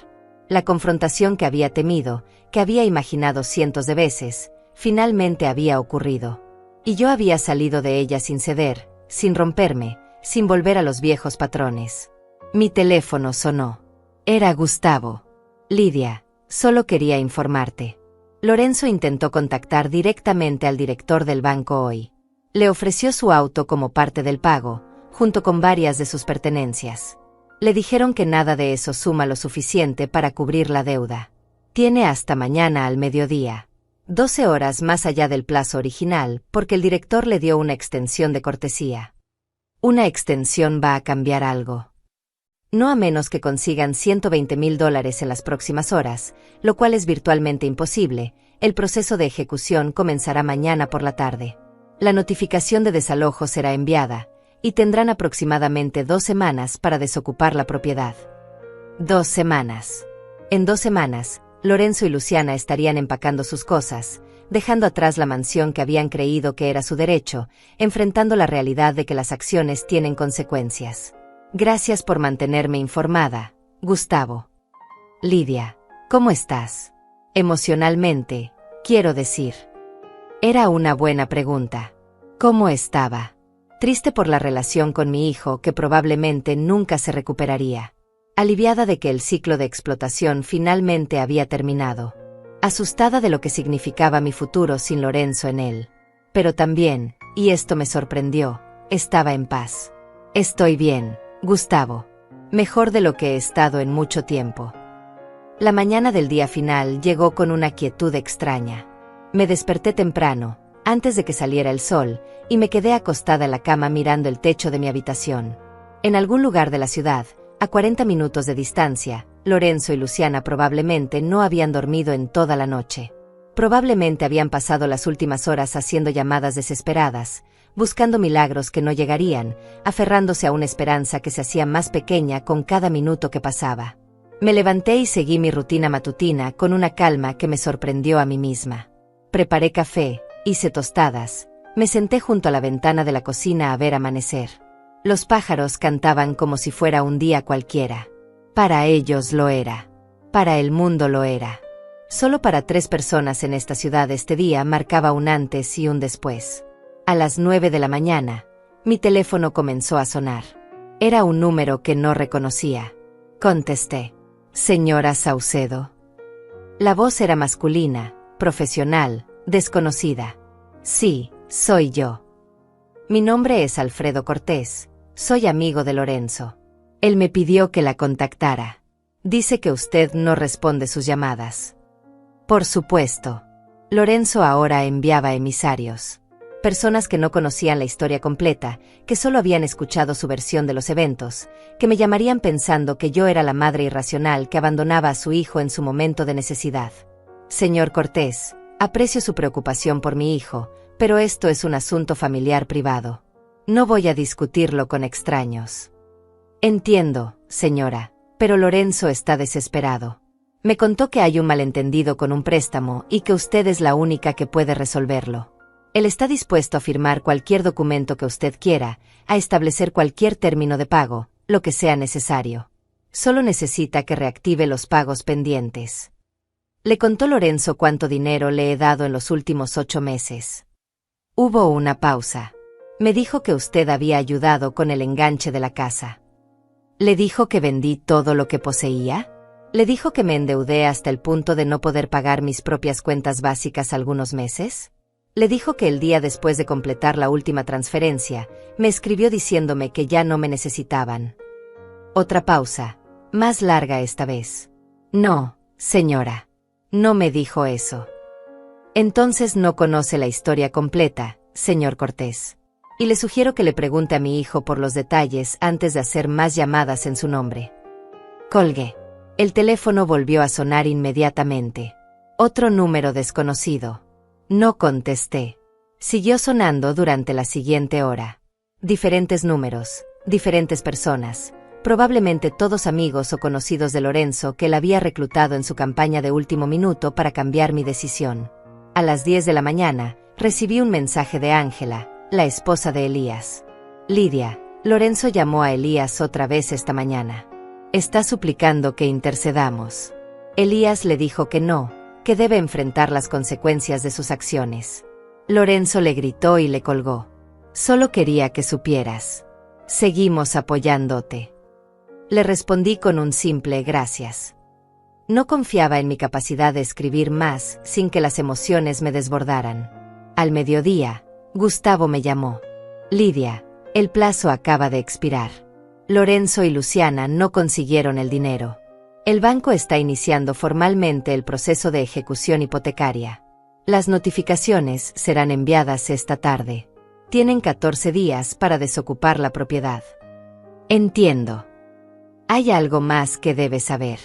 La confrontación que había temido, que había imaginado cientos de veces, finalmente había ocurrido. Y yo había salido de ella sin ceder, sin romperme, sin volver a los viejos patrones. Mi teléfono sonó. Era Gustavo. Lidia, solo quería informarte. Lorenzo intentó contactar directamente al director del banco hoy. Le ofreció su auto como parte del pago, junto con varias de sus pertenencias. Le dijeron que nada de eso suma lo suficiente para cubrir la deuda. Tiene hasta mañana al mediodía. 12 horas más allá del plazo original, porque el director le dio una extensión de cortesía. Una extensión va a cambiar algo. No a menos que consigan $120,000 en las próximas horas, lo cual es virtualmente imposible, El proceso de ejecución comenzará mañana por la tarde. La notificación de desalojo será enviada, y tendrán aproximadamente 2 semanas para desocupar la propiedad. 2 semanas. En 2 semanas, Lorenzo y Luciana estarían empacando sus cosas, dejando atrás la mansión que habían creído que era su derecho, enfrentando la realidad de que las acciones tienen consecuencias. Gracias por mantenerme informada, Gustavo. Lidia, ¿cómo estás? Emocionalmente, quiero decir. Era una buena pregunta. ¿Cómo estaba? Triste por la relación con mi hijo que probablemente nunca se recuperaría. Aliviada de que el ciclo de explotación finalmente había terminado. Asustada de lo que significaba mi futuro sin Lorenzo en él. Pero también, y esto me sorprendió, estaba en paz. Estoy bien, Gustavo. Mejor de lo que he estado en mucho tiempo. La mañana del día final llegó con una quietud extraña. Me desperté temprano, antes de que saliera el sol, y me quedé acostada en la cama mirando el techo de mi habitación. En algún lugar de la ciudad, a 40 minutos de distancia, Lorenzo y Luciana probablemente no habían dormido en toda la noche. Probablemente habían pasado las últimas horas haciendo llamadas desesperadas, buscando milagros que no llegarían, aferrándose a una esperanza que se hacía más pequeña con cada minuto que pasaba. Me levanté y seguí mi rutina matutina con una calma que me sorprendió a mí misma. Preparé café, hice tostadas, me senté junto a la ventana de la cocina a ver amanecer. Los pájaros cantaban como si fuera un día cualquiera. Para ellos lo era. Para el mundo lo era. Solo para 3 personas en esta ciudad este día marcaba un antes y un después. A las 9 de la mañana, mi teléfono comenzó a sonar. Era un número que no reconocía. Contesté. Señora Saucedo. La voz era masculina, profesional, desconocida. Sí, soy yo. Mi nombre es Alfredo Cortés. Soy amigo de Lorenzo. Él me pidió que la contactara. Dice que usted no responde sus llamadas. Por supuesto. Lorenzo ahora enviaba emisarios. Personas que no conocían la historia completa, que solo habían escuchado su versión de los eventos, que me llamarían pensando que yo era la madre irracional que abandonaba a su hijo en su momento de necesidad. Señor Cortés, aprecio su preocupación por mi hijo, pero esto es un asunto familiar privado. No voy a discutirlo con extraños. Entiendo, señora, pero Lorenzo está desesperado. Me contó que hay un malentendido con un préstamo y que usted es la única que puede resolverlo. Él está dispuesto a firmar cualquier documento que usted quiera, a establecer cualquier término de pago, lo que sea necesario. Solo necesita que reactive los pagos pendientes. Le contó Lorenzo cuánto dinero le he dado en los últimos 8 meses. Hubo una pausa. Me dijo que usted había ayudado con el enganche de la casa. ¿Le dijo que vendí todo lo que poseía? ¿Le dijo que me endeudé hasta el punto de no poder pagar mis propias cuentas básicas algunos meses? ¿Le dijo que el día después de completar la última transferencia, me escribió diciéndome que ya no me necesitaban? Otra pausa, más larga esta vez. No, señora. No me dijo eso. Entonces no conoce la historia completa, señor Cortés. Y le sugiero que le pregunte a mi hijo por los detalles antes de hacer más llamadas en su nombre. Colgué. El teléfono volvió a sonar inmediatamente. Otro número desconocido. No contesté. Siguió sonando durante la siguiente hora. Diferentes números, diferentes personas, probablemente todos amigos o conocidos de Lorenzo que él había reclutado en su campaña de último minuto para cambiar mi decisión. A las 10 de la mañana, recibí un mensaje de Ángela, la esposa de Elías. Lidia, Lorenzo llamó a Elías otra vez esta mañana. Está suplicando que intercedamos. Elías le dijo que no, que debe enfrentar las consecuencias de sus acciones. Lorenzo le gritó y le colgó. Solo quería que supieras. Seguimos apoyándote. Le respondí con un simple gracias. No confiaba en mi capacidad de escribir más sin que las emociones me desbordaran. Al mediodía, Gustavo me llamó. Lidia, el plazo acaba de expirar. Lorenzo y Luciana no consiguieron el dinero. El banco está iniciando formalmente el proceso de ejecución hipotecaria. Las notificaciones serán enviadas esta tarde. Tienen 14 días para desocupar la propiedad. Entiendo. Hay algo más que debes saber.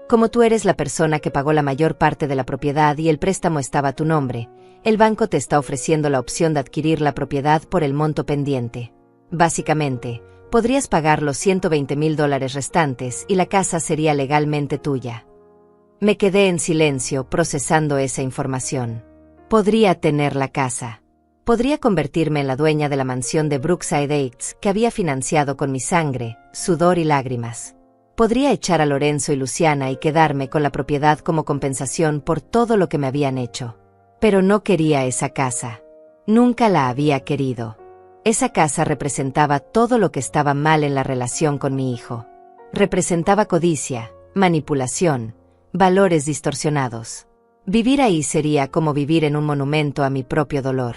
Como tú eres la persona que pagó la mayor parte de la propiedad y el préstamo estaba a tu nombre, el banco te está ofreciendo la opción de adquirir la propiedad por el monto pendiente. Básicamente, podrías pagar los $120,000 restantes y la casa sería legalmente tuya. Me quedé en silencio procesando esa información. Podría tener la casa. Podría convertirme en la dueña de la mansión de Brookside Heights que había financiado con mi sangre, sudor y lágrimas. Podría echar a Lorenzo y Luciana y quedarme con la propiedad como compensación por todo lo que me habían hecho. Pero no quería esa casa. Nunca la había querido. Esa casa representaba todo lo que estaba mal en la relación con mi hijo. Representaba codicia, manipulación, valores distorsionados. Vivir ahí sería como vivir en un monumento a mi propio dolor.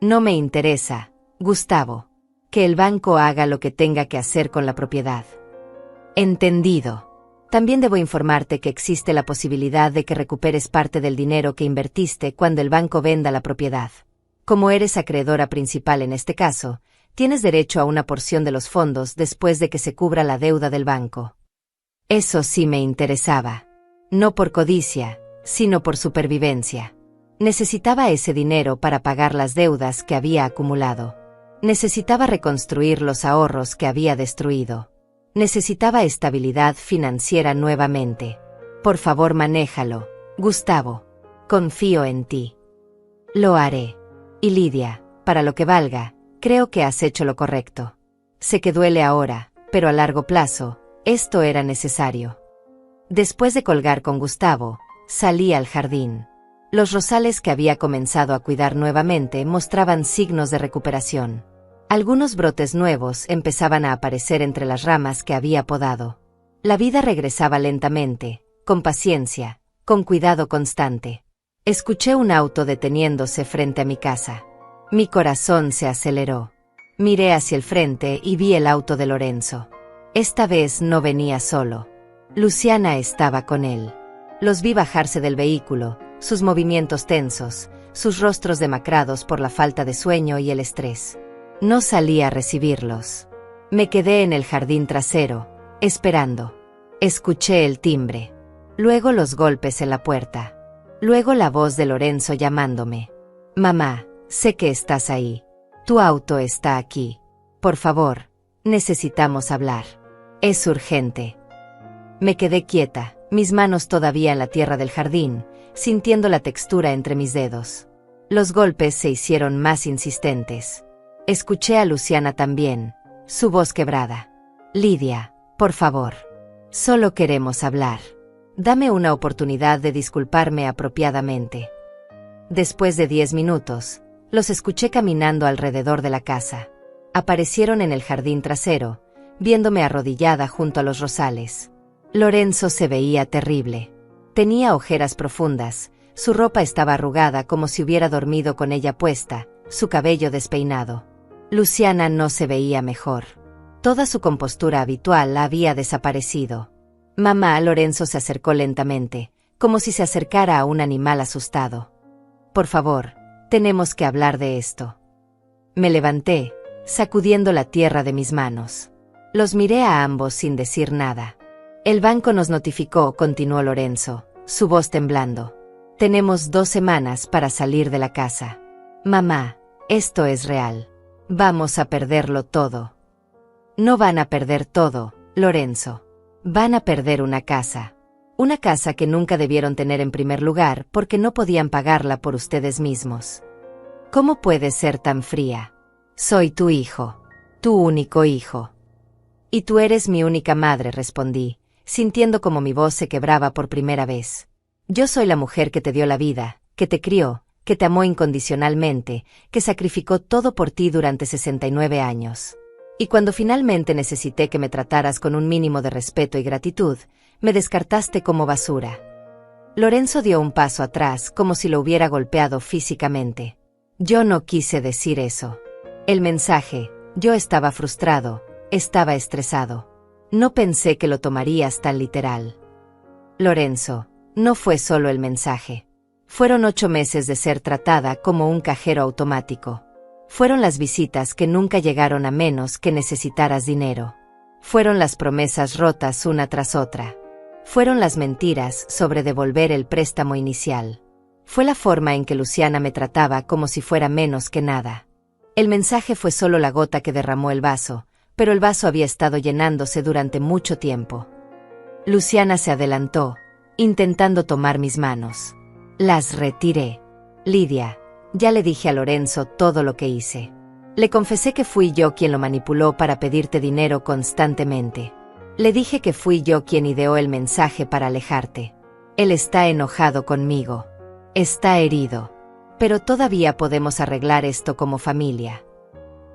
No me interesa, Gustavo, que el banco haga lo que tenga que hacer con la propiedad. Entendido. También debo informarte que existe la posibilidad de que recuperes parte del dinero que invertiste cuando el banco venda la propiedad. Como eres acreedora principal en este caso, tienes derecho a una porción de los fondos después de que se cubra la deuda del banco. Eso sí me interesaba. No por codicia, sino por supervivencia. Necesitaba ese dinero para pagar las deudas que había acumulado. Necesitaba reconstruir los ahorros que había destruido. Necesitaba estabilidad financiera nuevamente. Por favor, manéjalo, Gustavo. Confío en ti. Lo haré. Y Lidia, para lo que valga, creo que has hecho lo correcto. Sé que duele ahora, pero a largo plazo, esto era necesario. Después de colgar con Gustavo, salí al jardín. Los rosales que había comenzado a cuidar nuevamente mostraban signos de recuperación. Algunos brotes nuevos empezaban a aparecer entre las ramas que había podado. La vida regresaba lentamente, con paciencia, con cuidado constante. Escuché un auto deteniéndose frente a mi casa. Mi corazón se aceleró. Miré hacia el frente y vi el auto de Lorenzo. Esta vez no venía solo. Luciana estaba con él. Los vi bajarse del vehículo, sus movimientos tensos, sus rostros demacrados por la falta de sueño y el estrés. No salí a recibirlos. Me quedé en el jardín trasero, esperando. Escuché el timbre. Luego los golpes en la puerta. Luego la voz de Lorenzo llamándome. Mamá, sé que estás ahí. Tu auto está aquí. Por favor, necesitamos hablar. Es urgente. Me quedé quieta, mis manos todavía en la tierra del jardín, sintiendo la textura entre mis dedos. Los golpes se hicieron más insistentes. Escuché a Luciana también, su voz quebrada. Lidia, por favor. Solo queremos hablar. Dame una oportunidad de disculparme apropiadamente. Después de 10 minutos, los escuché caminando alrededor de la casa. Aparecieron en el jardín trasero, viéndome arrodillada junto a los rosales. Lorenzo se veía terrible. Tenía ojeras profundas, su ropa estaba arrugada como si hubiera dormido con ella puesta, su cabello despeinado. Luciana no se veía mejor. Toda su compostura habitual había desaparecido. Mamá, Lorenzo se acercó lentamente, como si se acercara a un animal asustado. Por favor, tenemos que hablar de esto. Me levanté, sacudiendo la tierra de mis manos. Los miré a ambos sin decir nada. El banco nos notificó, continuó Lorenzo, su voz temblando. Tenemos 2 semanas para salir de la casa. Mamá, esto es real. Vamos a perderlo todo. No van a perder todo, Lorenzo. Van a perder una casa. Una casa que nunca debieron tener en primer lugar porque no podían pagarla por ustedes mismos. ¿Cómo puedes ser tan fría? Soy tu hijo. Tu único hijo. Y tú eres mi única madre, respondí, sintiendo como mi voz se quebraba por primera vez. Yo soy la mujer que te dio la vida, que te crió, que te amó incondicionalmente, que sacrificó todo por ti durante 69 años. Y cuando finalmente necesité que me trataras con un mínimo de respeto y gratitud, me descartaste como basura. Lorenzo dio un paso atrás como si lo hubiera golpeado físicamente. Yo no quise decir eso. El mensaje, yo estaba frustrado, estaba estresado. No pensé que lo tomarías tan literal. Lorenzo, no fue solo el mensaje. Fueron 8 meses de ser tratada como un cajero automático. Fueron las visitas que nunca llegaron a menos que necesitaras dinero. Fueron las promesas rotas una tras otra. Fueron las mentiras sobre devolver el préstamo inicial. Fue la forma en que Luciana me trataba como si fuera menos que nada. El mensaje fue solo la gota que derramó el vaso, pero el vaso había estado llenándose durante mucho tiempo. Luciana se adelantó, intentando tomar mis manos. Las retiré. Lidia, ya le dije a Lorenzo todo lo que hice. Le confesé que fui yo quien lo manipuló para pedirte dinero constantemente. Le dije que fui yo quien ideó el mensaje para alejarte. Él está enojado conmigo. Está herido. Pero todavía podemos arreglar esto como familia.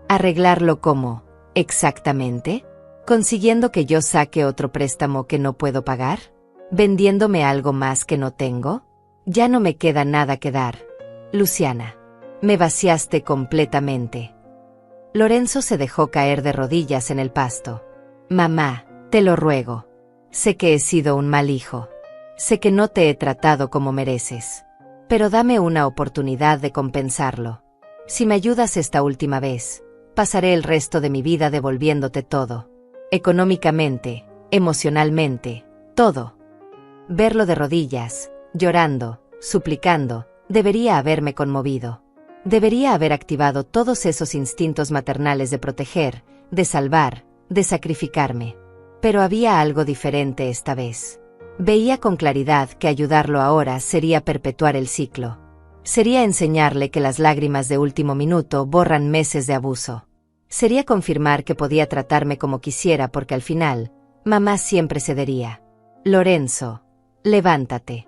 ¿Arreglarlo cómo, exactamente? ¿Consiguiendo que yo saque otro préstamo que no puedo pagar? ¿Vendiéndome algo más que no tengo? Ya no me queda nada que dar. Luciana, me vaciaste completamente. Lorenzo se dejó caer de rodillas en el pasto. Mamá, te lo ruego. Sé que he sido un mal hijo. Sé que no te he tratado como mereces. Pero dame una oportunidad de compensarlo. Si me ayudas esta última vez, pasaré el resto de mi vida devolviéndote todo. Económicamente, emocionalmente, todo. Verlo de rodillas, llorando, suplicando, debería haberme conmovido. Debería haber activado todos esos instintos maternales de proteger, de salvar, de sacrificarme. Pero había algo diferente esta vez. Veía con claridad que ayudarlo ahora sería perpetuar el ciclo. Sería enseñarle que las lágrimas de último minuto borran meses de abuso. Sería confirmar que podía tratarme como quisiera porque al final, mamá siempre cedería. Lorenzo, levántate.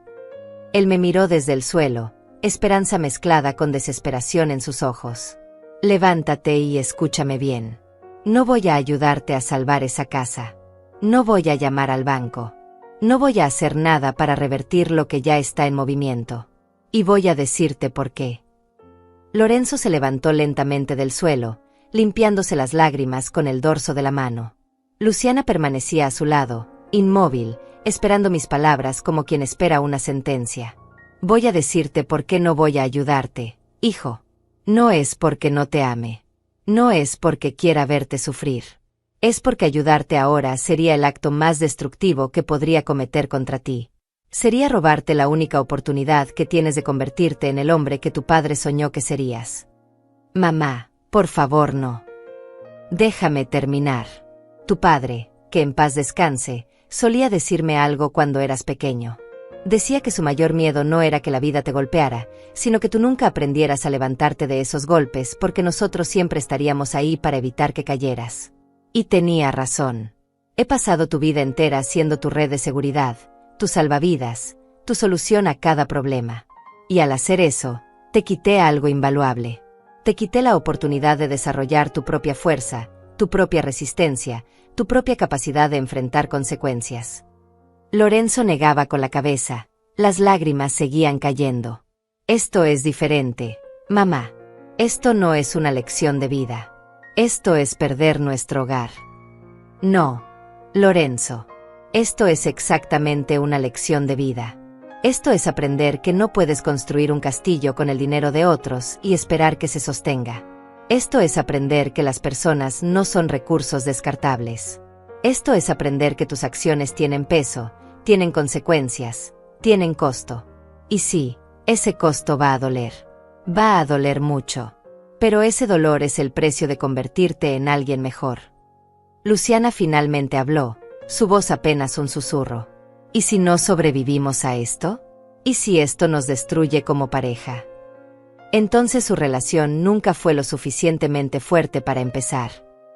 Él me miró desde el suelo, esperanza mezclada con desesperación en sus ojos. Levántate y escúchame bien. No voy a ayudarte a salvar esa casa. No voy a llamar al banco. No voy a hacer nada para revertir lo que ya está en movimiento. Y voy a decirte por qué. Lorenzo se levantó lentamente del suelo, limpiándose las lágrimas con el dorso de la mano. Luciana permanecía a su lado, inmóvil, esperando mis palabras como quien espera una sentencia. Voy a decirte por qué no voy a ayudarte, hijo. No es porque no te ame. No es porque quiera verte sufrir. Es porque ayudarte ahora sería el acto más destructivo que podría cometer contra ti. Sería robarte la única oportunidad que tienes de convertirte en el hombre que tu padre soñó que serías. Mamá, por favor no. Déjame terminar. Tu padre, que en paz descanse, solía decirme algo cuando eras pequeño. Decía que su mayor miedo no era que la vida te golpeara, sino que tú nunca aprendieras a levantarte de esos golpes porque nosotros siempre estaríamos ahí para evitar que cayeras. Y tenía razón. He pasado tu vida entera siendo tu red de seguridad, tu salvavidas, tu solución a cada problema. Y al hacer eso, te quité algo invaluable. Te quité la oportunidad de desarrollar tu propia fuerza, tu propia resistencia, tu propia capacidad de enfrentar consecuencias. Lorenzo negaba con la cabeza, las lágrimas seguían cayendo. Esto es diferente, mamá. Esto no es una lección de vida. Esto es perder nuestro hogar. No, Lorenzo. Esto es exactamente una lección de vida. Esto es aprender que no puedes construir un castillo con el dinero de otros y esperar que se sostenga. Esto es aprender que las personas no son recursos descartables. Esto es aprender que tus acciones tienen peso, tienen consecuencias, tienen costo. Y sí, ese costo va a doler. Va a doler mucho. Pero ese dolor es el precio de convertirte en alguien mejor. Luciana finalmente habló, su voz apenas un susurro. ¿Y si no sobrevivimos a esto? ¿Y si esto nos destruye como pareja? Entonces su relación nunca fue lo suficientemente fuerte para empezar.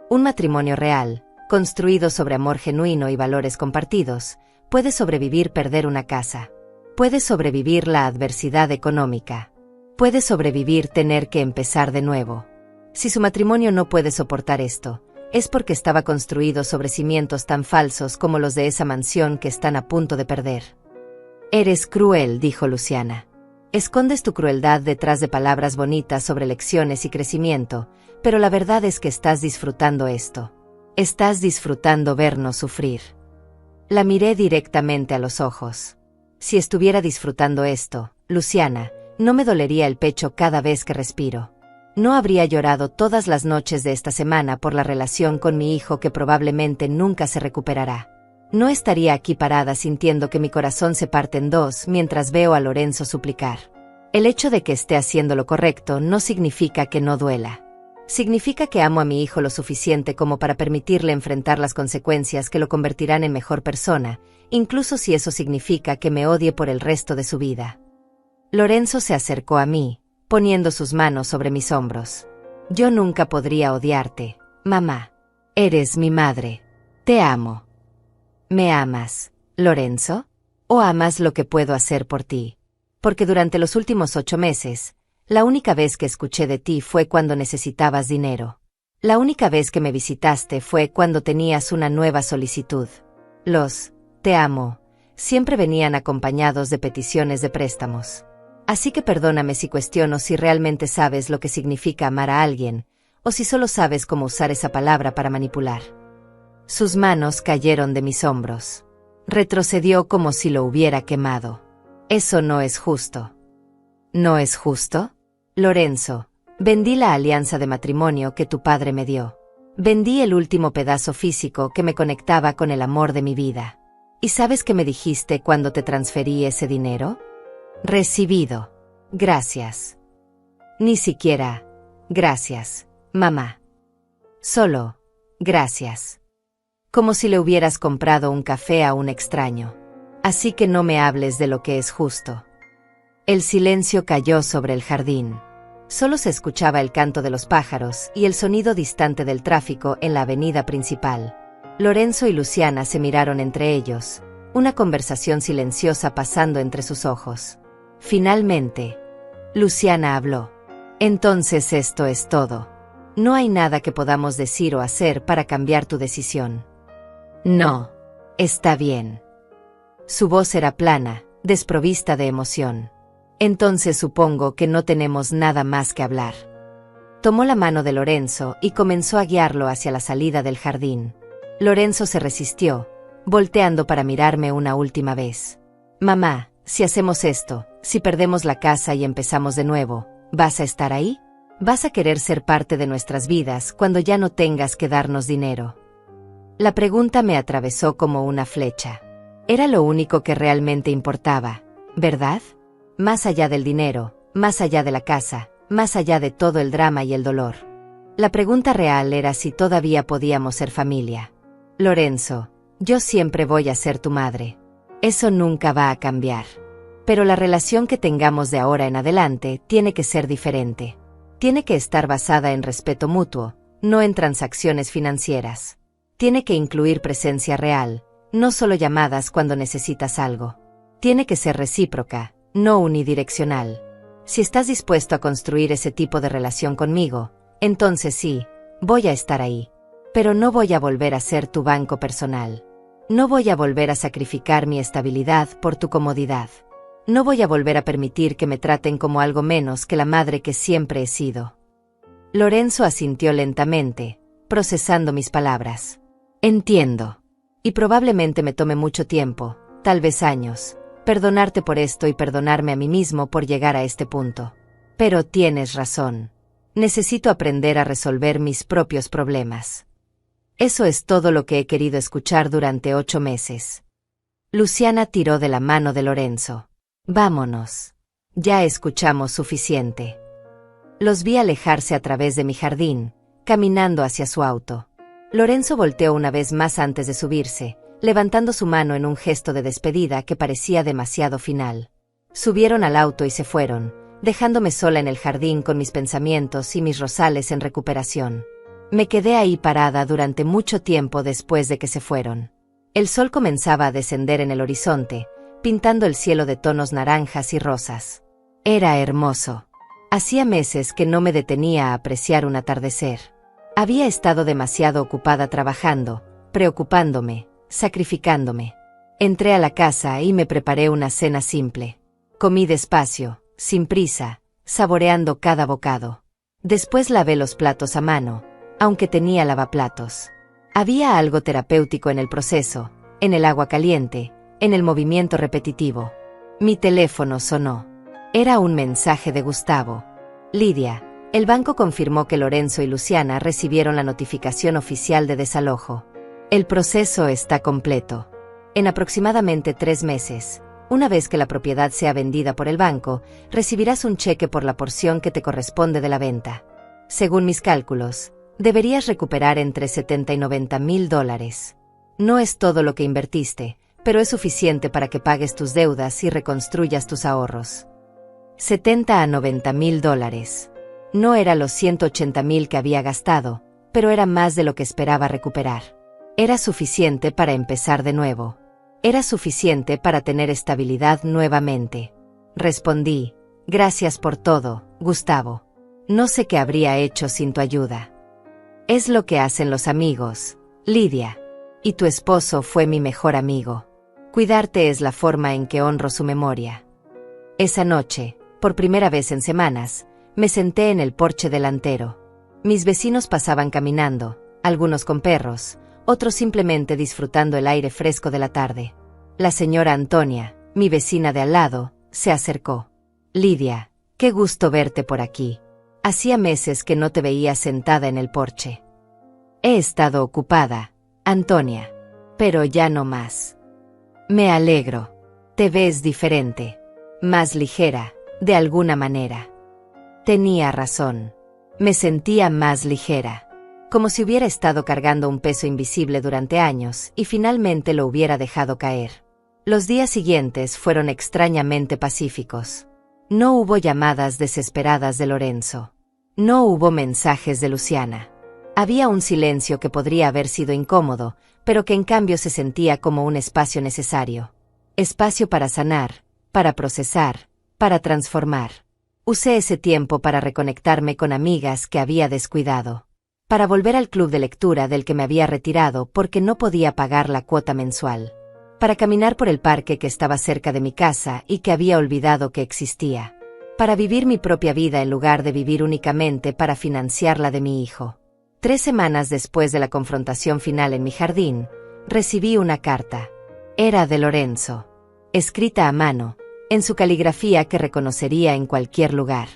Un matrimonio real, construido sobre amor genuino y valores compartidos, puede sobrevivir perder una casa. Puede sobrevivir la adversidad económica. Puede sobrevivir tener que empezar de nuevo. Si su matrimonio no puede soportar esto, es porque estaba construido sobre cimientos tan falsos como los de esa mansión que están a punto de perder. Eres cruel, dijo Luciana. Escondes tu crueldad detrás de palabras bonitas sobre lecciones y crecimiento, pero la verdad es que estás disfrutando esto. Estás disfrutando vernos sufrir. La miré directamente a los ojos. Si estuviera disfrutando esto, Luciana, no me dolería el pecho cada vez que respiro. No habría llorado todas las noches de esta semana por la relación con mi hijo que probablemente nunca se recuperará. No estaría aquí parada sintiendo que mi corazón se parte en dos mientras veo a Lorenzo suplicar. El hecho de que esté haciendo lo correcto no significa que no duela. Significa que amo a mi hijo lo suficiente como para permitirle enfrentar las consecuencias que lo convertirán en mejor persona, incluso si eso significa que me odie por el resto de su vida. Lorenzo se acercó a mí, poniendo sus manos sobre mis hombros. Yo nunca podría odiarte, mamá. Eres mi madre. Te amo. ¿Me amas, Lorenzo? ¿O amas lo que puedo hacer por ti? Porque durante los últimos 8 meses, la única vez que escuché de ti fue cuando necesitabas dinero. La única vez que me visitaste fue cuando tenías una nueva solicitud. Los «te amo» siempre venían acompañados de peticiones de préstamos. Así que perdóname si cuestiono si realmente sabes lo que significa amar a alguien, o si solo sabes cómo usar esa palabra para manipular. Sus manos cayeron de mis hombros. Retrocedió como si lo hubiera quemado. Eso no es justo. ¿No es justo? Lorenzo, vendí la alianza de matrimonio que tu padre me dio. Vendí el último pedazo físico que me conectaba con el amor de mi vida. ¿Y sabes qué me dijiste cuando te transferí ese dinero? Recibido. Gracias. Ni siquiera, gracias, mamá. Solo, gracias. Como si le hubieras comprado un café a un extraño. Así que no me hables de lo que es justo. El silencio cayó sobre el jardín. Solo se escuchaba el canto de los pájaros y el sonido distante del tráfico en la avenida principal. Lorenzo y Luciana se miraron entre ellos, una conversación silenciosa pasando entre sus ojos. Finalmente, Luciana habló. Entonces esto es todo. No hay nada que podamos decir o hacer para cambiar tu decisión. No. Está bien. Su voz era plana, desprovista de emoción. Entonces supongo que no tenemos nada más que hablar. Tomó la mano de Lorenzo y comenzó a guiarlo hacia la salida del jardín. Lorenzo se resistió, volteando para mirarme una última vez. Mamá, si hacemos esto, si perdemos la casa y empezamos de nuevo, ¿vas a estar ahí? ¿Vas a querer ser parte de nuestras vidas cuando ya no tengas que darnos dinero? La pregunta me atravesó como una flecha. Era lo único que realmente importaba, ¿verdad? Más allá del dinero, más allá de la casa, más allá de todo el drama y el dolor. La pregunta real era si todavía podíamos ser familia. Lorenzo, yo siempre voy a ser tu madre. Eso nunca va a cambiar. Pero la relación que tengamos de ahora en adelante tiene que ser diferente. Tiene que estar basada en respeto mutuo, no en transacciones financieras. Tiene que incluir presencia real, no solo llamadas cuando necesitas algo. Tiene que ser recíproca, no unidireccional. Si estás dispuesto a construir ese tipo de relación conmigo, entonces sí, voy a estar ahí. Pero no voy a volver a ser tu banco personal. No voy a volver a sacrificar mi estabilidad por tu comodidad. No voy a volver a permitir que me traten como algo menos que la madre que siempre he sido. Lorenzo asintió lentamente, procesando mis palabras. Entiendo. Y probablemente me tome mucho tiempo, tal vez años, perdonarte por esto y perdonarme a mí mismo por llegar a este punto. Pero tienes razón. Necesito aprender a resolver mis propios problemas. Eso es todo lo que he querido escuchar durante 8 meses. Luciana tiró de la mano de Lorenzo. Vámonos. Ya escuchamos suficiente. Los vi alejarse a través de mi jardín, caminando hacia su auto. Lorenzo volteó una vez más antes de subirse, levantando su mano en un gesto de despedida que parecía demasiado final. Subieron al auto y se fueron, dejándome sola en el jardín con mis pensamientos y mis rosales en recuperación. Me quedé ahí parada durante mucho tiempo después de que se fueron. El sol comenzaba a descender en el horizonte, pintando el cielo de tonos naranjas y rosas. Era hermoso. Hacía meses que no me detenía a apreciar un atardecer. Había estado demasiado ocupada trabajando, preocupándome, sacrificándome. Entré a la casa y me preparé una cena simple. Comí despacio, sin prisa, saboreando cada bocado. Después lavé los platos a mano, aunque tenía lavaplatos. Había algo terapéutico en el proceso, en el agua caliente, en el movimiento repetitivo. Mi teléfono sonó. Era un mensaje de Gustavo. Lidia, el banco confirmó que Lorenzo y Luciana recibieron la notificación oficial de desalojo. El proceso está completo. En aproximadamente 3 meses, una vez que la propiedad sea vendida por el banco, recibirás un cheque por la porción que te corresponde de la venta. Según mis cálculos, deberías recuperar entre 70 y 90 mil dólares. No es todo lo que invertiste, pero es suficiente para que pagues tus deudas y reconstruyas tus ahorros. 70 a 90 mil dólares. No era los 180 mil que había gastado, pero era más de lo que esperaba recuperar. Era suficiente para empezar de nuevo. Era suficiente para tener estabilidad nuevamente. Respondí, gracias por todo, Gustavo. No sé qué habría hecho sin tu ayuda. Es lo que hacen los amigos, Lidia. Y tu esposo fue mi mejor amigo. Cuidarte es la forma en que honro su memoria. Esa noche, por primera vez en semanas, me senté en el porche delantero. Mis vecinos pasaban caminando, algunos con perros, otros simplemente disfrutando el aire fresco de la tarde. La señora Antonia, mi vecina de al lado, se acercó. Lidia, qué gusto verte por aquí. Hacía meses que no te veía sentada en el porche. He estado ocupada, Antonia, pero ya no más. Me alegro. Te ves diferente. Más ligera, de alguna manera. Tenía razón. Me sentía más ligera. Como si hubiera estado cargando un peso invisible durante años y finalmente lo hubiera dejado caer. Los días siguientes fueron extrañamente pacíficos. No hubo llamadas desesperadas de Lorenzo. No hubo mensajes de Luciana. Había un silencio que podría haber sido incómodo, pero que en cambio se sentía como un espacio necesario. Espacio para sanar, para procesar, para transformar. Usé ese tiempo para reconectarme con amigas que había descuidado. Para volver al club de lectura del que me había retirado porque no podía pagar la cuota mensual. Para caminar por el parque que estaba cerca de mi casa y que había olvidado que existía. Para vivir mi propia vida en lugar de vivir únicamente para financiar la de mi hijo. 3 semanas después de la confrontación final en mi jardín, recibí una carta. Era de Lorenzo. Escrita a mano, en su caligrafía que reconocería en cualquier lugar.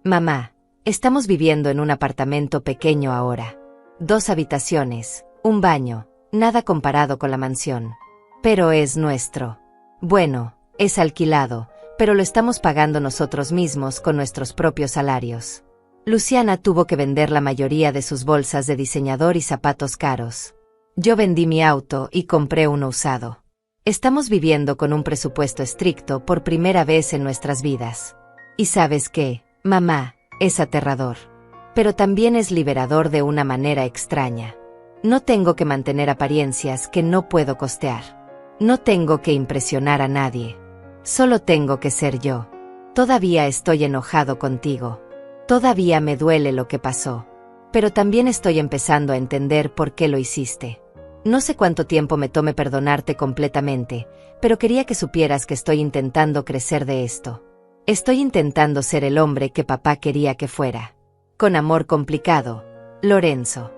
Mamá, estamos viviendo en un apartamento pequeño ahora. 2 habitaciones, un baño, nada comparado con la mansión. Pero es nuestro. Bueno, es alquilado, pero lo estamos pagando nosotros mismos con nuestros propios salarios. Luciana tuvo que vender la mayoría de sus bolsas de diseñador y zapatos caros. Yo vendí mi auto y compré uno usado. Estamos viviendo con un presupuesto estricto por primera vez en nuestras vidas. Y ¿sabes qué, mamá? Es aterrador. Pero también es liberador de una manera extraña. No tengo que mantener apariencias que no puedo costear. No tengo que impresionar a nadie. Solo tengo que ser yo. Todavía estoy enojado contigo. Todavía me duele lo que pasó. Pero también estoy empezando a entender por qué lo hiciste. No sé cuánto tiempo me tome perdonarte completamente, pero quería que supieras que estoy intentando crecer de esto. Estoy intentando ser el hombre que papá quería que fuera. Con amor complicado, Lorenzo.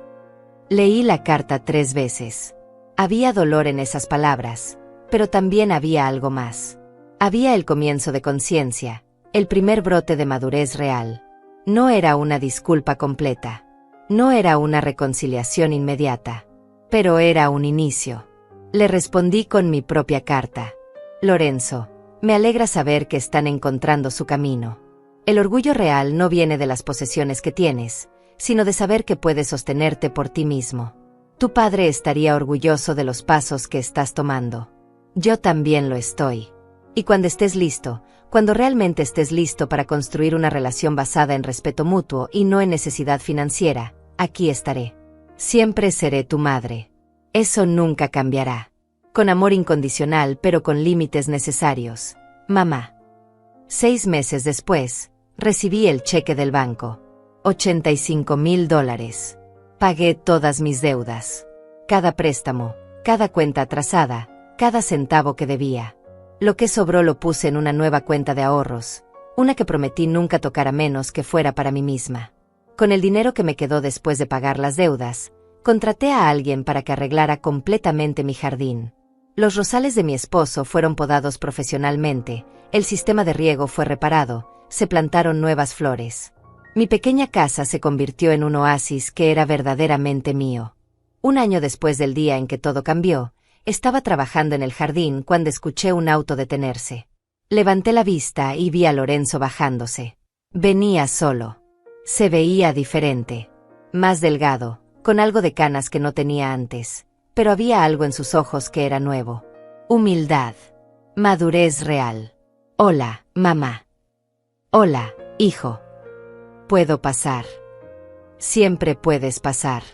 Leí la carta 3 veces. Había dolor en esas palabras, pero también había algo más. Había el comienzo de conciencia, el primer brote de madurez real. No era una disculpa completa. No era una reconciliación inmediata. Pero era un inicio. Le respondí con mi propia carta. Lorenzo, me alegra saber que están encontrando su camino. El orgullo real no viene de las posesiones que tienes, sino de saber que puedes sostenerte por ti mismo. Tu padre estaría orgulloso de los pasos que estás tomando. Yo también lo estoy. Y cuando estés listo, cuando realmente estés listo para construir una relación basada en respeto mutuo y no en necesidad financiera, aquí estaré. Siempre seré tu madre. Eso nunca cambiará. Con amor incondicional pero con límites necesarios. Mamá. 6 meses después, recibí el cheque del banco. $85,000. Pagué todas mis deudas. Cada préstamo, cada cuenta atrasada, cada centavo que debía. Lo que sobró lo puse en una nueva cuenta de ahorros, una que prometí nunca tocar a menos que fuera para mí misma. Con el dinero que me quedó después de pagar las deudas, contraté a alguien para que arreglara completamente mi jardín. Los rosales de mi esposo fueron podados profesionalmente, el sistema de riego fue reparado, se plantaron nuevas flores. Mi pequeña casa se convirtió en un oasis que era verdaderamente mío. Un año después del día en que todo cambió, estaba trabajando en el jardín cuando escuché un auto detenerse. Levanté la vista y vi a Lorenzo bajándose. Venía solo. Se veía diferente. Más delgado, con algo de canas que no tenía antes, pero había algo en sus ojos que era nuevo. Humildad. Madurez real. Hola, mamá. Hola, hijo. ¿Puedo pasar? Siempre puedes pasar.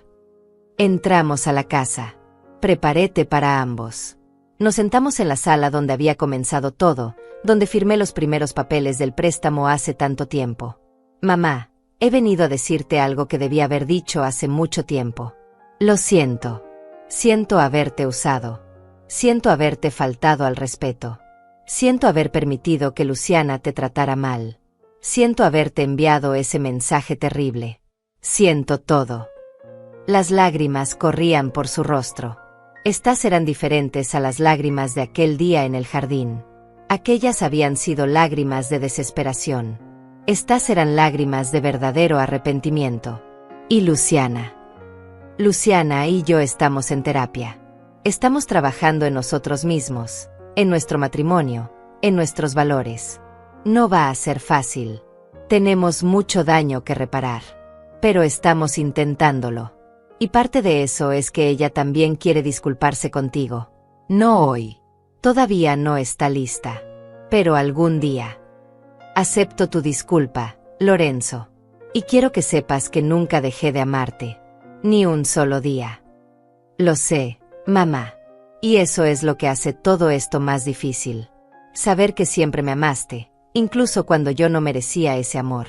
Entramos a la casa. Preparé té para ambos. Nos sentamos en la sala donde había comenzado todo, donde firmé los primeros papeles del préstamo hace tanto tiempo. Mamá, he venido a decirte algo que debía haber dicho hace mucho tiempo. Lo siento. Siento haberte usado. Siento haberte faltado al respeto. Siento haber permitido que Luciana te tratara mal. Siento haberte enviado ese mensaje terrible. Siento todo. Las lágrimas corrían por su rostro. Estas eran diferentes a las lágrimas de aquel día en el jardín. Aquellas habían sido lágrimas de desesperación. Estas eran lágrimas de verdadero arrepentimiento. Y Luciana. Luciana y yo estamos en terapia. Estamos trabajando en nosotros mismos, en nuestro matrimonio, en nuestros valores. No va a ser fácil. Tenemos mucho daño que reparar. Pero estamos intentándolo. Y parte de eso es que ella también quiere disculparse contigo. No hoy. Todavía no está lista. Pero algún día. Acepto tu disculpa, Lorenzo. Y quiero que sepas que nunca dejé de amarte. Ni un solo día. Lo sé, mamá. Y eso es lo que hace todo esto más difícil. Saber que siempre me amaste, incluso cuando yo no merecía ese amor.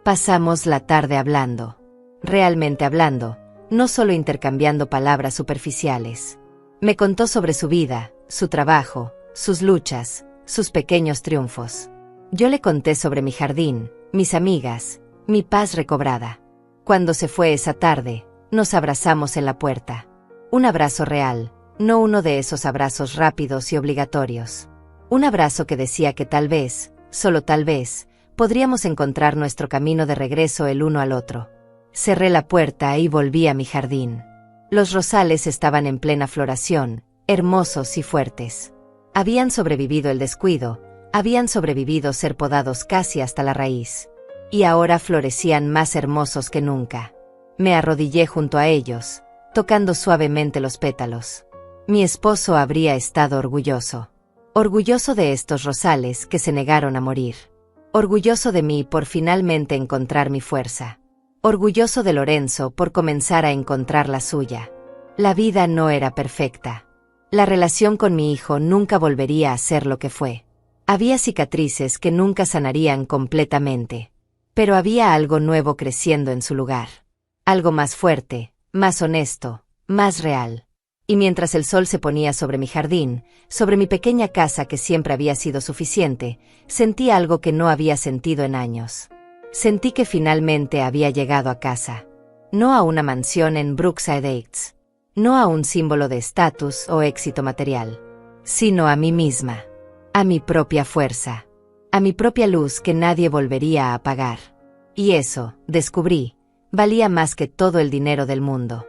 Pasamos la tarde hablando. Realmente hablando, no solo intercambiando palabras superficiales. Me contó sobre su vida, su trabajo, sus luchas, sus pequeños triunfos. Yo le conté sobre mi jardín, mis amigas, mi paz recobrada. Cuando se fue esa tarde, nos abrazamos en la puerta. Un abrazo real, no uno de esos abrazos rápidos y obligatorios. Un abrazo que decía que tal vez, solo tal vez, podríamos encontrar nuestro camino de regreso el uno al otro. Cerré la puerta y volví a mi jardín. Los rosales estaban en plena floración, hermosos y fuertes. Habían sobrevivido el descuido, habían sobrevivido ser podados casi hasta la raíz. Y ahora florecían más hermosos que nunca. Me arrodillé junto a ellos, tocando suavemente los pétalos. Mi esposo habría estado orgulloso. Orgulloso de estos rosales que se negaron a morir. Orgulloso de mí por finalmente encontrar mi fuerza. Orgulloso de Lorenzo por comenzar a encontrar la suya. La vida no era perfecta. La relación con mi hijo nunca volvería a ser lo que fue. Había cicatrices que nunca sanarían completamente. Pero había algo nuevo creciendo en su lugar. Algo más fuerte, más honesto, más real. Y mientras el sol se ponía sobre mi jardín, sobre mi pequeña casa que siempre había sido suficiente, sentí algo que no había sentido en años. Sentí que finalmente había llegado a casa. No a una mansión en Brookside Heights. No a un símbolo de estatus o éxito material. Sino a mí misma. A mi propia fuerza. A mi propia luz que nadie volvería a apagar. Y eso, descubrí, valía más que todo el dinero del mundo.